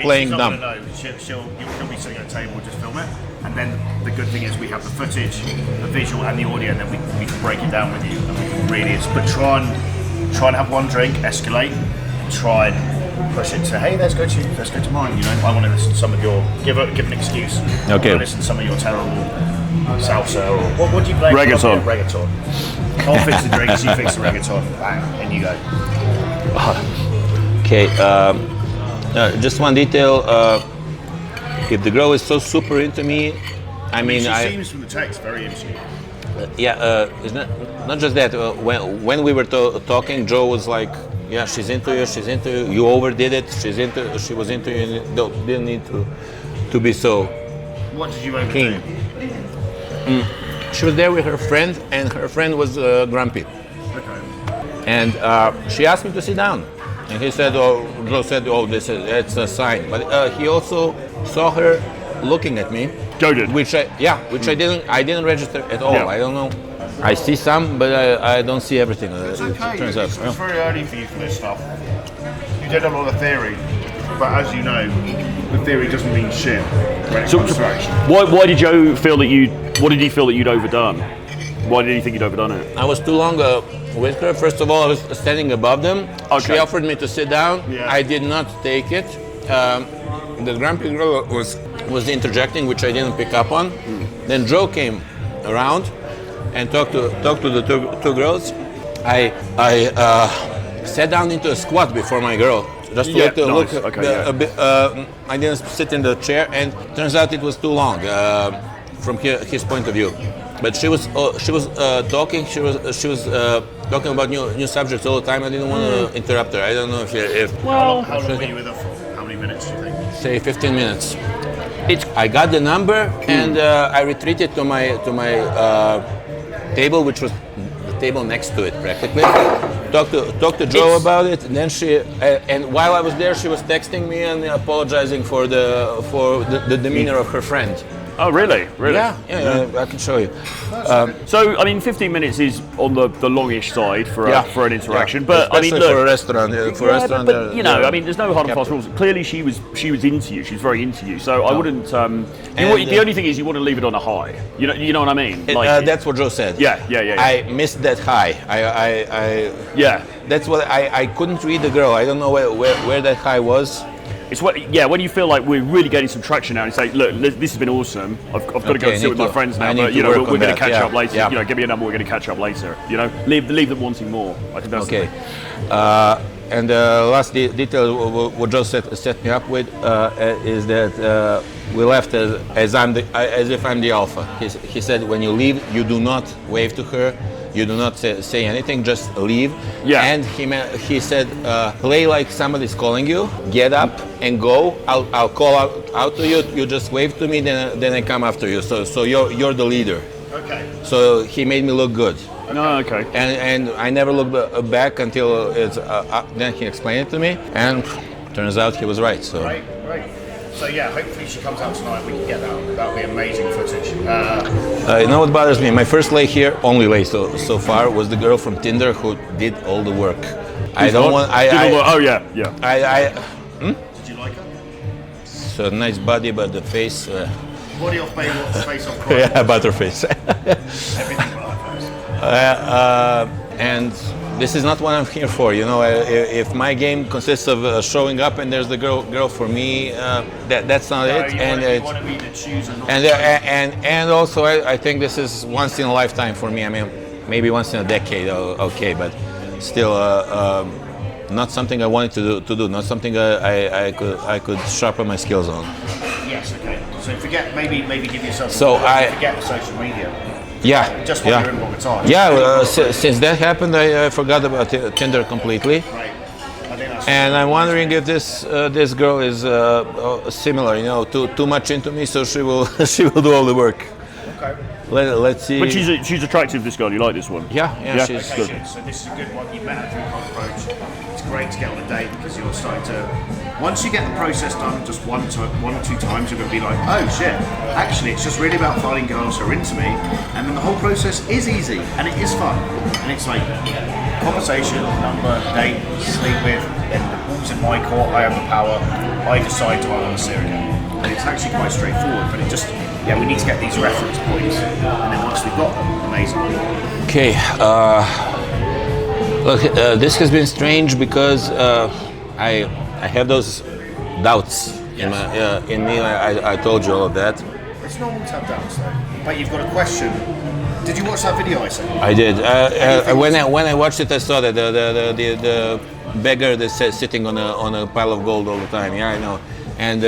playing dumb. No, you'll be sitting at a table, just film it, and then the good thing is we have the footage, the visual, and the audio, and then we can break it down with you, and we can really. But try and have one drink, escalate, try and push it to, hey, let's go to mine. I want to listen to some of your give an excuse. Okay. I want to listen to some of your terrible salsa or what do you play? Reggaeton. Reggaeton. I'll fix the drinks, you fix the reggaeton, bang, and you go. Okay. Just one detail. If the girl is so super into me, She seems from the text very into you. It's not just that. When we were talking, Joe was like, "Yeah, she's into you. She's into you. You overdid it. She was into you. And didn't need to be so." What did you overdo? Keen. She was there with her friend, and her friend was grumpy. Okay. And she asked me to sit down, and he said, Joe said, that's a sign." But he also saw her looking at me. Goaded. Which I didn't register at all. Yeah. I don't know. I see some, but I don't see everything. It's okay. It turns out. It's very early for you for this stuff. You did a lot of theory, but as you know, the theory doesn't mean shit when it comes to action. Why did you feel that What did you feel that you'd overdone? Why did you think you'd overdone it? I was too long with her. First of all, I was standing above them. Okay. She offered me to sit down. Yeah. I did not take it. The grumpy girl was interjecting, which I didn't pick up on. Then Joe came around and talked to the two girls. I sat down into a squat before my girl, just to look a bit. I didn't sit in the chair, and turns out it was too long from his point of view. But she was talking. She was talking about new subjects all the time. I didn't want to interrupt her. I don't know if How long were you with her for? How many minutes do you think? say 15 minutes. I got the number and I retreated to my table, which was the table next to it practically. Talked to Joe about it, and then and while I was there, she was texting me and apologizing for the demeanor of her friend. Oh, really? Really? Yeah, I can show you. So, I mean, 15 minutes is on the longish side for an interaction, but I mean, especially look, for a restaurant. but you know, I mean, there's no hard and fast rules. Clearly, she was into you. She was very into you. So I wouldn't. The only thing is, you want to leave it on a high. You know what I mean? That's what Joe said. Yeah. I missed that high. Yeah. That's what I couldn't read the girl. I don't know where that high was. It's when you feel like we're really getting some traction now and say, look, this has been awesome. I've got to go and sit with my friends now, but we're going to catch up later. Yeah. Give me a number. We're going to catch up later. Leave them wanting more. I think that's okay. And the last detail what Joe set me up with is that we left as if I'm the alpha. He said when you leave, you do not wave to her. You do not say anything, just leave. Yeah. And he said, play like somebody's calling you, get up and go. I'll call out to you. You just wave to me, then I come after you. So you're the leader. Okay. So he made me look good. No, okay. And I never looked back until then he explained it to me, and turns out he was right. So. Right. So yeah, hopefully she comes out tonight. We can get that. That'll be amazing footage. You know what bothers me? My first lay here, only lay so far, was the girl from Tinder who did all the work. I don't want. Oh yeah. Did you like her? So nice body, but the face. Body off Baywatch, face off Croydon. Yeah, butterface. Everything but her face. And this is not what I'm here for. If my game consists of showing up and there's the girl for me, that's not it. You want to be the chooser, not and also I think this is once in a lifetime for me. I mean, maybe once in a decade, okay, but still not something I wanted to do. Not something I could sharpen my skills on. Yes. Okay. So maybe give yourself. Forget the social media. Yeah. Just when you're in Bogota. Yeah. Since that happened, I forgot about Tinder completely. Right. I think that's. And I'm wondering if this girl is similar. Too much into me, so she will do all the work. Okay. Let's see. But she's attractive. This girl. You like this one? Yeah. She's good. So this is a good one. You met her through cold approach. It's great to get on a date because you're starting to. Once you get the process done, just one or two times, you're going to be like, oh shit, actually it's just really about finding girls who are into me, and then the whole process is easy, and it is fun. And it's like, conversation, number, date, sleep with, and the ball's in my court, I have the power, I decide do I want to see her again. And it's actually quite straightforward, but it just, we need to get these reference points, and then once we've got them, amazing. Okay, look, this has been strange because I have those doubts in me. I told you all of that. It's normal to have doubts though. But you've got a question. Did you watch that video I sent you? I did. When I watched it, I saw that the beggar that's sitting on a pile of gold all the time. Yeah, I know. And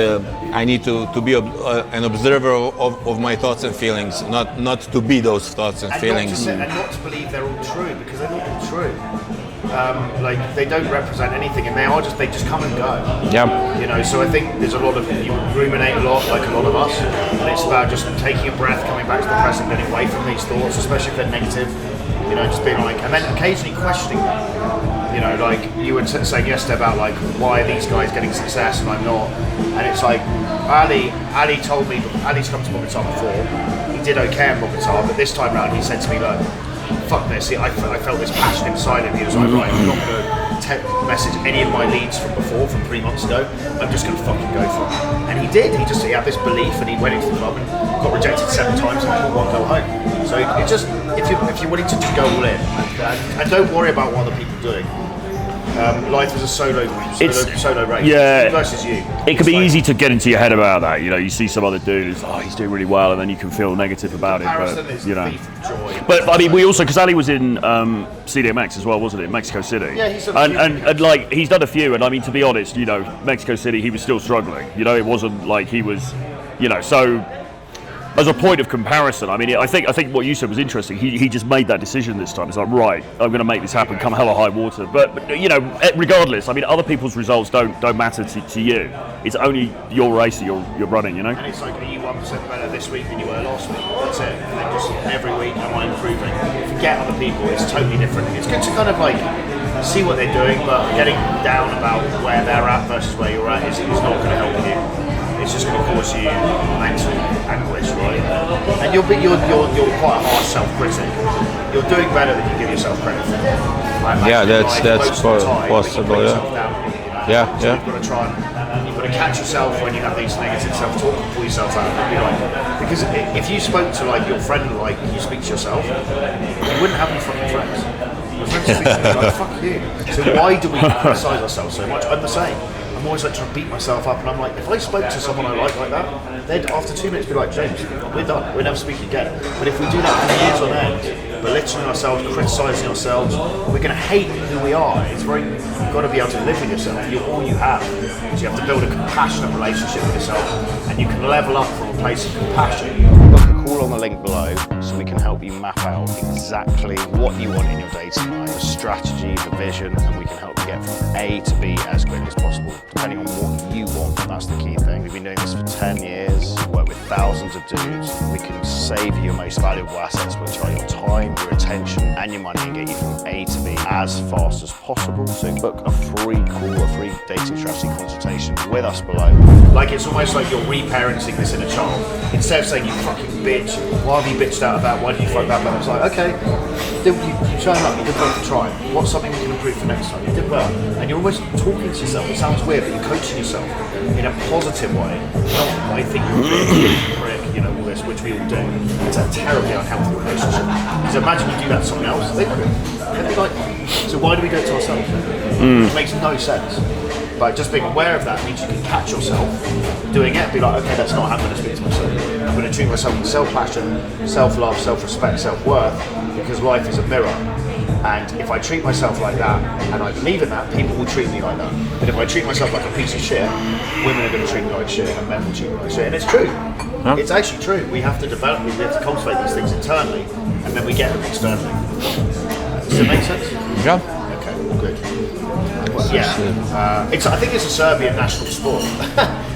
I need to be an observer of my thoughts and feelings, not to be those thoughts and feelings. And not to believe they're all true, because they're not all true. They don't represent anything, and they just come and go. Yeah. So I think there's a lot of, you ruminate a lot, like a lot of us, and it's about just taking a breath, coming back to the present, getting away from these thoughts, especially if they're negative. Just being like, and then occasionally questioning them. Like you were saying yesterday about like, why are these guys getting success and I'm not? And it's like, Ali told me, Ali's come to Bogota before. He did okay in Bogota, but this time around he said to me, look, fuck this. I felt this passion inside of me. He was like, right, I'm not going to message any of my leads from before, from 3 months ago. I'm just going to fucking go for it. And he did. He had this belief, and he went into the club and got rejected 7 times and pulled one girl home. So it just, if you're willing to just go all in, and don't worry about what other people are doing. Life is a solo race. Yeah, versus you. It can be easy to get into your head about that. You see some other dude who's he's doing really well, and then you can feel negative about it. But But I mean, we also, because Ali was in CDMX as well, wasn't it? Mexico City. Yeah, he's done and like he's done a few, and I mean, to be honest, Mexico City, he was still struggling. It wasn't like he was, so. as a point of comparison, I mean, I think what you said was interesting. He just made that decision this time. It's like, right, I'm going to make this happen, come hell or high water. But you know, regardless, I mean, other people's results don't matter to you. It's only your race that you're running, you know. And it's like, are you 1% better this week than you were last week? That's it. And then just every week, am I improving? Forget other people. It's totally different. It's good to kind of like see what they're doing, but getting down about where they're at versus where you're at is not going to help you. It's just going to cause you mental anguish, right? And you're quite a harsh self-critic. You're doing better than you give yourself credit for. Yeah, that's possible. Yeah. So you've got to try and you've got to catch yourself when you have these negative self-talk and pull yourself out. And be like, because if you spoke to like your friend like you speak to yourself, you wouldn't have any fucking friends. Your friends speak to you like, fuck you. So why do we criticize ourselves so much? I'm the same. I'm always like trying to beat myself up, and I'm like, if I spoke to someone I like that, they'd after 2 minutes be like, James, we're done, we'll never speak again. But if we do that for years on end, belittling ourselves, criticising ourselves, we're going to hate who we are. It's very, you've got to be able to live with yourself. You're all you have. So you have to build a compassionate relationship with yourself, and you can level up from a place of compassion. Book a call on the link below so we can help you map out exactly what you want in your dating life, the strategy, the vision, and we can help you get from A to B as quickly as possible, depending on what you want. That's the key thing. We've been doing this for 10 years, worked with thousands of dudes. We can save you your most valuable assets, which are your time, your attention, and your money, and get you from A to B as fast as possible. So book a free call, a free dating strategy consultation with us below. Like, it's almost like you're reparenting this inner child. Instead of saying, you fucking bitch, why have you bitched out about, why did you fuck that up? It's like, okay, you showed up, you did well to try. What's something we can improve for next time? You did well. And you're almost talking to yourself. It sounds weird, but you're coaching yourself in a positive way. Not, I think you're a bitch, prick, you know, all this, which we all do. It's a terribly unhealthy relationship. Because imagine you do that to someone else, they'd be like, so why do we do it to ourselves? It makes no sense. But just being aware of that means you can catch yourself doing it, be like, okay, that's not how I'm going to speak to myself. I'm going to treat myself with self-passion, self-love, self-respect, self-worth, because life is a mirror. And if I treat myself like that, and I believe in that, people will treat me like that. But if I treat myself like a piece of shit, women are going to treat me like shit, and men will treat me like shit. And it's true. Huh? It's actually true. We have to develop, we have to cultivate these things internally, and then we get them externally. Does it make sense? Yeah. Okay, all good. Well, yeah, I think it's a Serbian national sport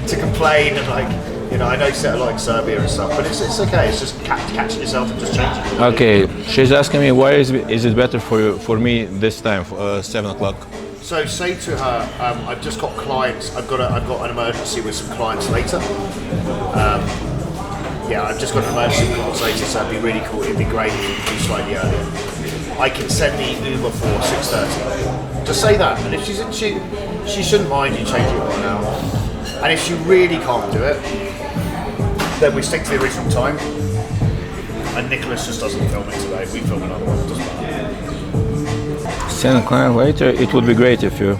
to complain and like, you know, I know you like Serbia and stuff, but it's okay. It's just catching yourself and just changing. Okay, she's asking me why is it better for me this time, 7 o'clock. So say to her, I've just got clients. I've got an emergency with some clients later. Yeah, I've just got an emergency with clients later, so it'd be really cool. It'd be great if you could be slightly earlier. I can send the Uber for 6:30. Just say that, and if she shouldn't mind you changing it right now. And if she really can't do it, then we stick to the original time. And Nicholas just doesn't film it today. We film another one. Doesn't matter. 10 o'clock later, it would be great if you.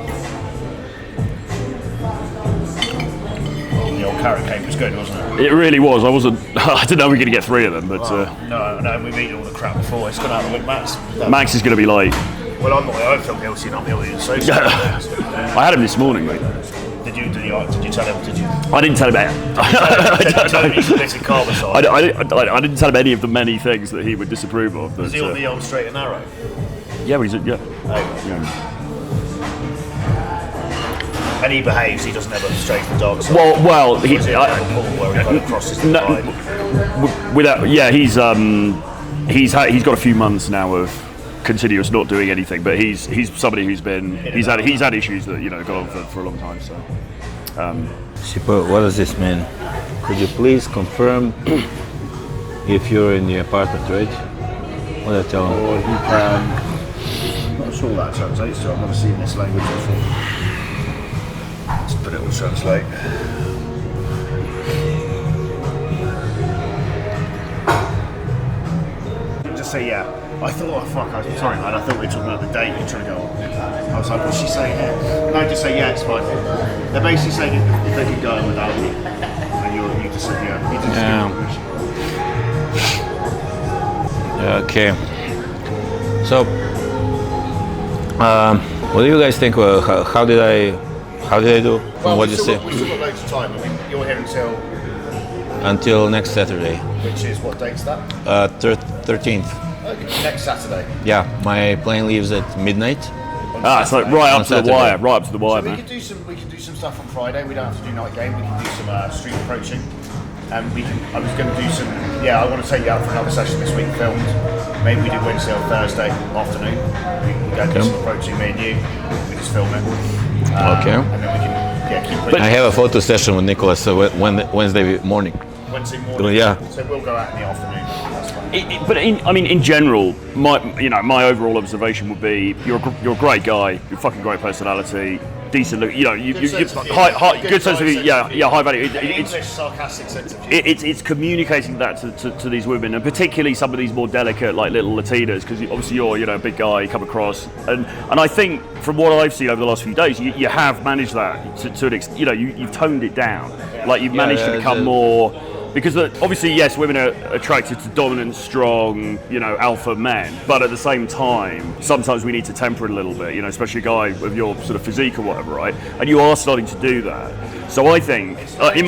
The old carrot cake was good, wasn't it? It really was. I didn't know we were going to get 3 of them, but no, we've eaten all the crap before. It's gone out with Max. Max is going to be late. Well, I feel guilty not being able to eat social. I had him this morning, mate. Did you tell him? Did you? I didn't tell him. I didn't tell him any of the many things that he would disapprove of. Was he on the old straight and narrow? Yeah, he's yeah. And he behaves. He doesn't ever stray the dog. So Well, he crosses the line. Without, yeah, he's got a few months now of continuous not doing anything, but he's somebody who's had issues that gone on for a long time. So, Sipo, what does this mean? Could you please confirm if you're in the apartment, right? What did I tell him? Or you can. I'm not sure what that translates to. I've never seen this language before. But it will translate. Just say yeah. I thought, I'm sorry man, I thought we were talking about the date you're trying to go on. I was like, what's she saying here? No, just say yeah, it's fine. They're basically saying if they can go without you. And you just said yeah. You just Okay. So, what do you guys think? How did I do from what you say? We've still got loads of time. I mean, you're here until until next Saturday, Which is what date's that? 13th. Okay. Next Saturday. Yeah, my plane leaves at midnight. It's like right On up to the Saturday. wire, right up to the wire, We man. can do some stuff on Friday. We don't have to do night game. We can do some street approaching, and I was going to do some. Yeah, I want to take you out for another session this week, filmed. Maybe we do Wednesday or Thursday afternoon. We go and do some approaching, me and you. We just film it. Okay. And then we can keep putting. I have a photo session with Nicholas Wednesday morning. Wednesday morning. Yeah. So we'll go out in the afternoon. That's fine. But in general, my overall observation would be you're a great guy, you're a fucking great personality, decent look, Good sense of high, humour. good sense of Good yeah, high value. English sarcastic sense of humour. It's communicating that to these women, and particularly some of these more delicate, like little Latinas, because obviously you're a big guy, you come across, and I think from what I've seen over the last few days, you have managed that to an extent. You've toned it down, like you've managed to become more. Because obviously, yes, women are attracted to dominant, strong, alpha men. But at the same time, sometimes we need to temper it a little bit, especially a guy with your sort of physique or whatever, right? And you are starting to do that. So I think, in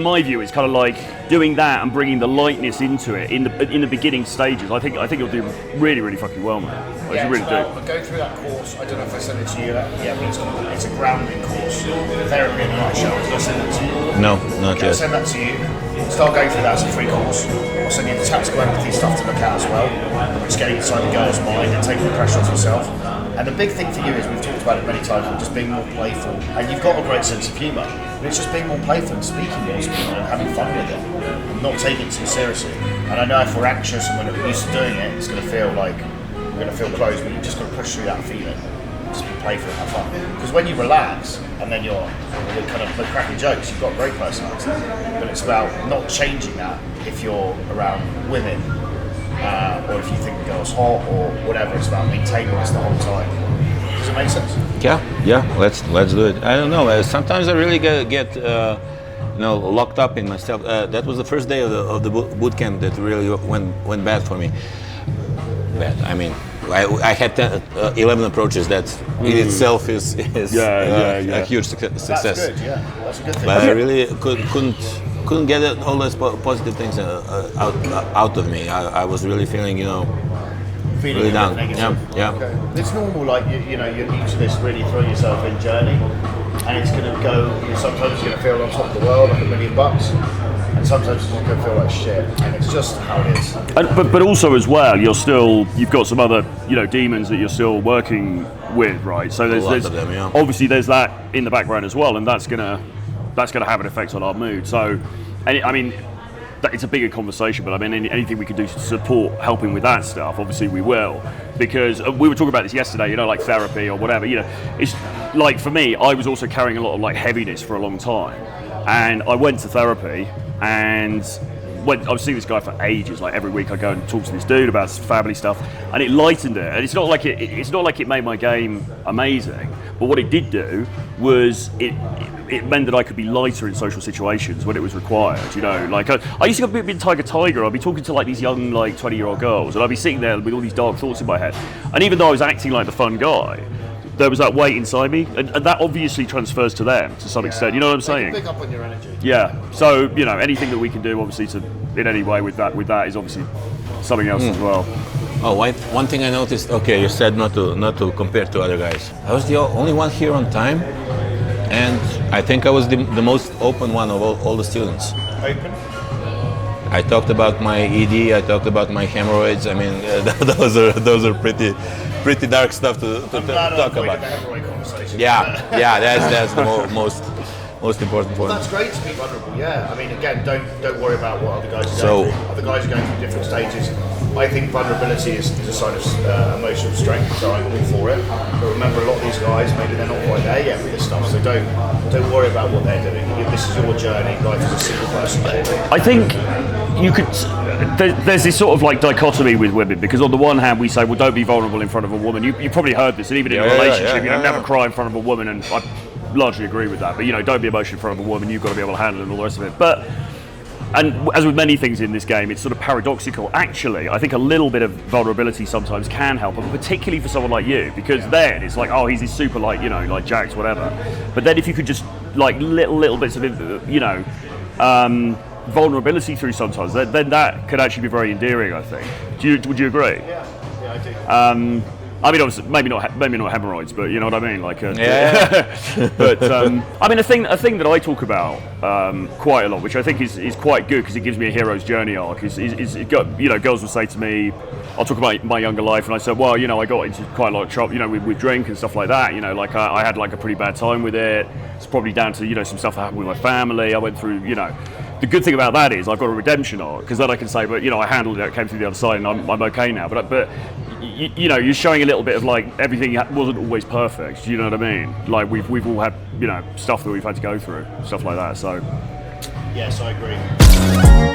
my view, it's kind of like doing that and bringing the lightness into it in the beginning stages. I think you'll do really, really fucking well, man. You really do. I'll go through that course. I don't know if I sent it to you. Yeah, but it's a grounding course. Therapy in a nutshell. Did I send that to you? No, not I'll yet. send that to you. Start going through that as a free course. I'll send you the tactical empathy stuff to look at as well, which is getting inside the girl's mind and taking the pressure off yourself. And the big thing for you is, we've talked about it many times, just being more playful. And you've got a great sense of humour. But it's just being more playful and speaking more to people and having fun with it. And not taking it too seriously. And I know if we're anxious and we're not used to doing it, it's going to feel like we're going to feel closed, but you've just got to push through that feeling. Just be playful and have fun. Because when you relax and then you're kind of cracking jokes, you've got great personality. But it's about not changing that if you're around women, or if you think the girl's hot or whatever. It's about maintaining this the whole time. Does it make sense? Yeah. Let's do it. I don't know. Sometimes I really get locked up in myself. That was the first day of the boot camp that really went bad for me. Bad. I mean, I had 11 approaches. That in itself is a huge success. That's good. Yeah, that's a good thing. But I really couldn't get all those positive things out of me. I was really feeling, Feeling really a down. bit negative. Yeah. Okay. It's normal, like you're new to this, really throwing yourself in journey, and it's going to go. Sometimes you're going to feel on top of the world, like $1 million, and sometimes it's going to feel like shit, and it's just how it is. But also as well, you've got some other demons that you're still working with, right? So there's of them, yeah. Obviously there's that in the background as well, and that's gonna have an effect on our mood. So, I mean, it's a bigger conversation, but I mean, anything we can do to support helping with that stuff, obviously we will, because we were talking about this yesterday, like therapy or whatever, it's like, for me, I was also carrying a lot of like heaviness for a long time, and I went to therapy, and I was seeing this guy for ages. Like every week I go and talk to this dude about family stuff, and it lightened it. And it's not like it made my game amazing, but what it did do was it meant that I could be lighter in social situations when it was required. Like I used to be a tiger. I'd be talking to like these young 20-year-old girls, and I'd be sitting there with all these dark thoughts in my head. And even though I was acting like the fun guy, there was that weight inside me, and that obviously transfers to them to some extent. You know what I'm saying? Pick up on your energy. Yeah. So anything that we can do, obviously, in any way with that is obviously something else as well. Oh, one thing I noticed. Okay, you said not to compare to other guys. I was the only one here on time, and I think I was the most open one of all the students. Open. I talked about my ED. I talked about my hemorrhoids. I mean, those are pretty dark stuff to talk about. The hemorrhoid conversation. Yeah, that's the most important point. That's great to be vulnerable. Yeah, I mean, again, don't worry about what other guys are So- going through. Other guys are going through different stages. I think vulnerability is a sign of emotional strength, so I'm all for it. But remember, a lot of these guys, maybe they're not quite there yet with this stuff, so don't worry about what they're doing. This is your journey. Life is a single person journey. I think you could. There's this sort of like dichotomy with women, because on the one hand we say, well, don't be vulnerable in front of a woman. You probably heard this, and even in a relationship, never cry in front of a woman, and I largely agree with that. But don't be emotional in front of a woman. You've got to be able to handle it and all the rest of it. But and as with many things in this game, it's sort of paradoxical. Actually, I think a little bit of vulnerability sometimes can help, and particularly for someone like you, because then it's like, oh, he's this super like Jax, whatever. But then if you could just like little bits of vulnerability through sometimes, then that could actually be very endearing, I think. Would you agree? Yeah, I do. I mean, obviously, maybe not hemorrhoids, but you know what I mean. Like, but I mean, a thing that I talk about quite a lot, which I think is quite good because it gives me a hero's journey arc. Is girls will say to me, I'll talk about my younger life, and I said, well, I got into quite a lot of trouble, with drink and stuff like that. Like I had like a pretty bad time with it. It's probably down to some stuff that happened with my family. I went through, The good thing about that is I've got a redemption arc because then I can say, but I handled it, I came through the other side, and I'm okay now. But you're showing a little bit of like everything wasn't always perfect. You know what I mean? Like we've all had stuff that we've had to go through, stuff like that. So yes, I agree.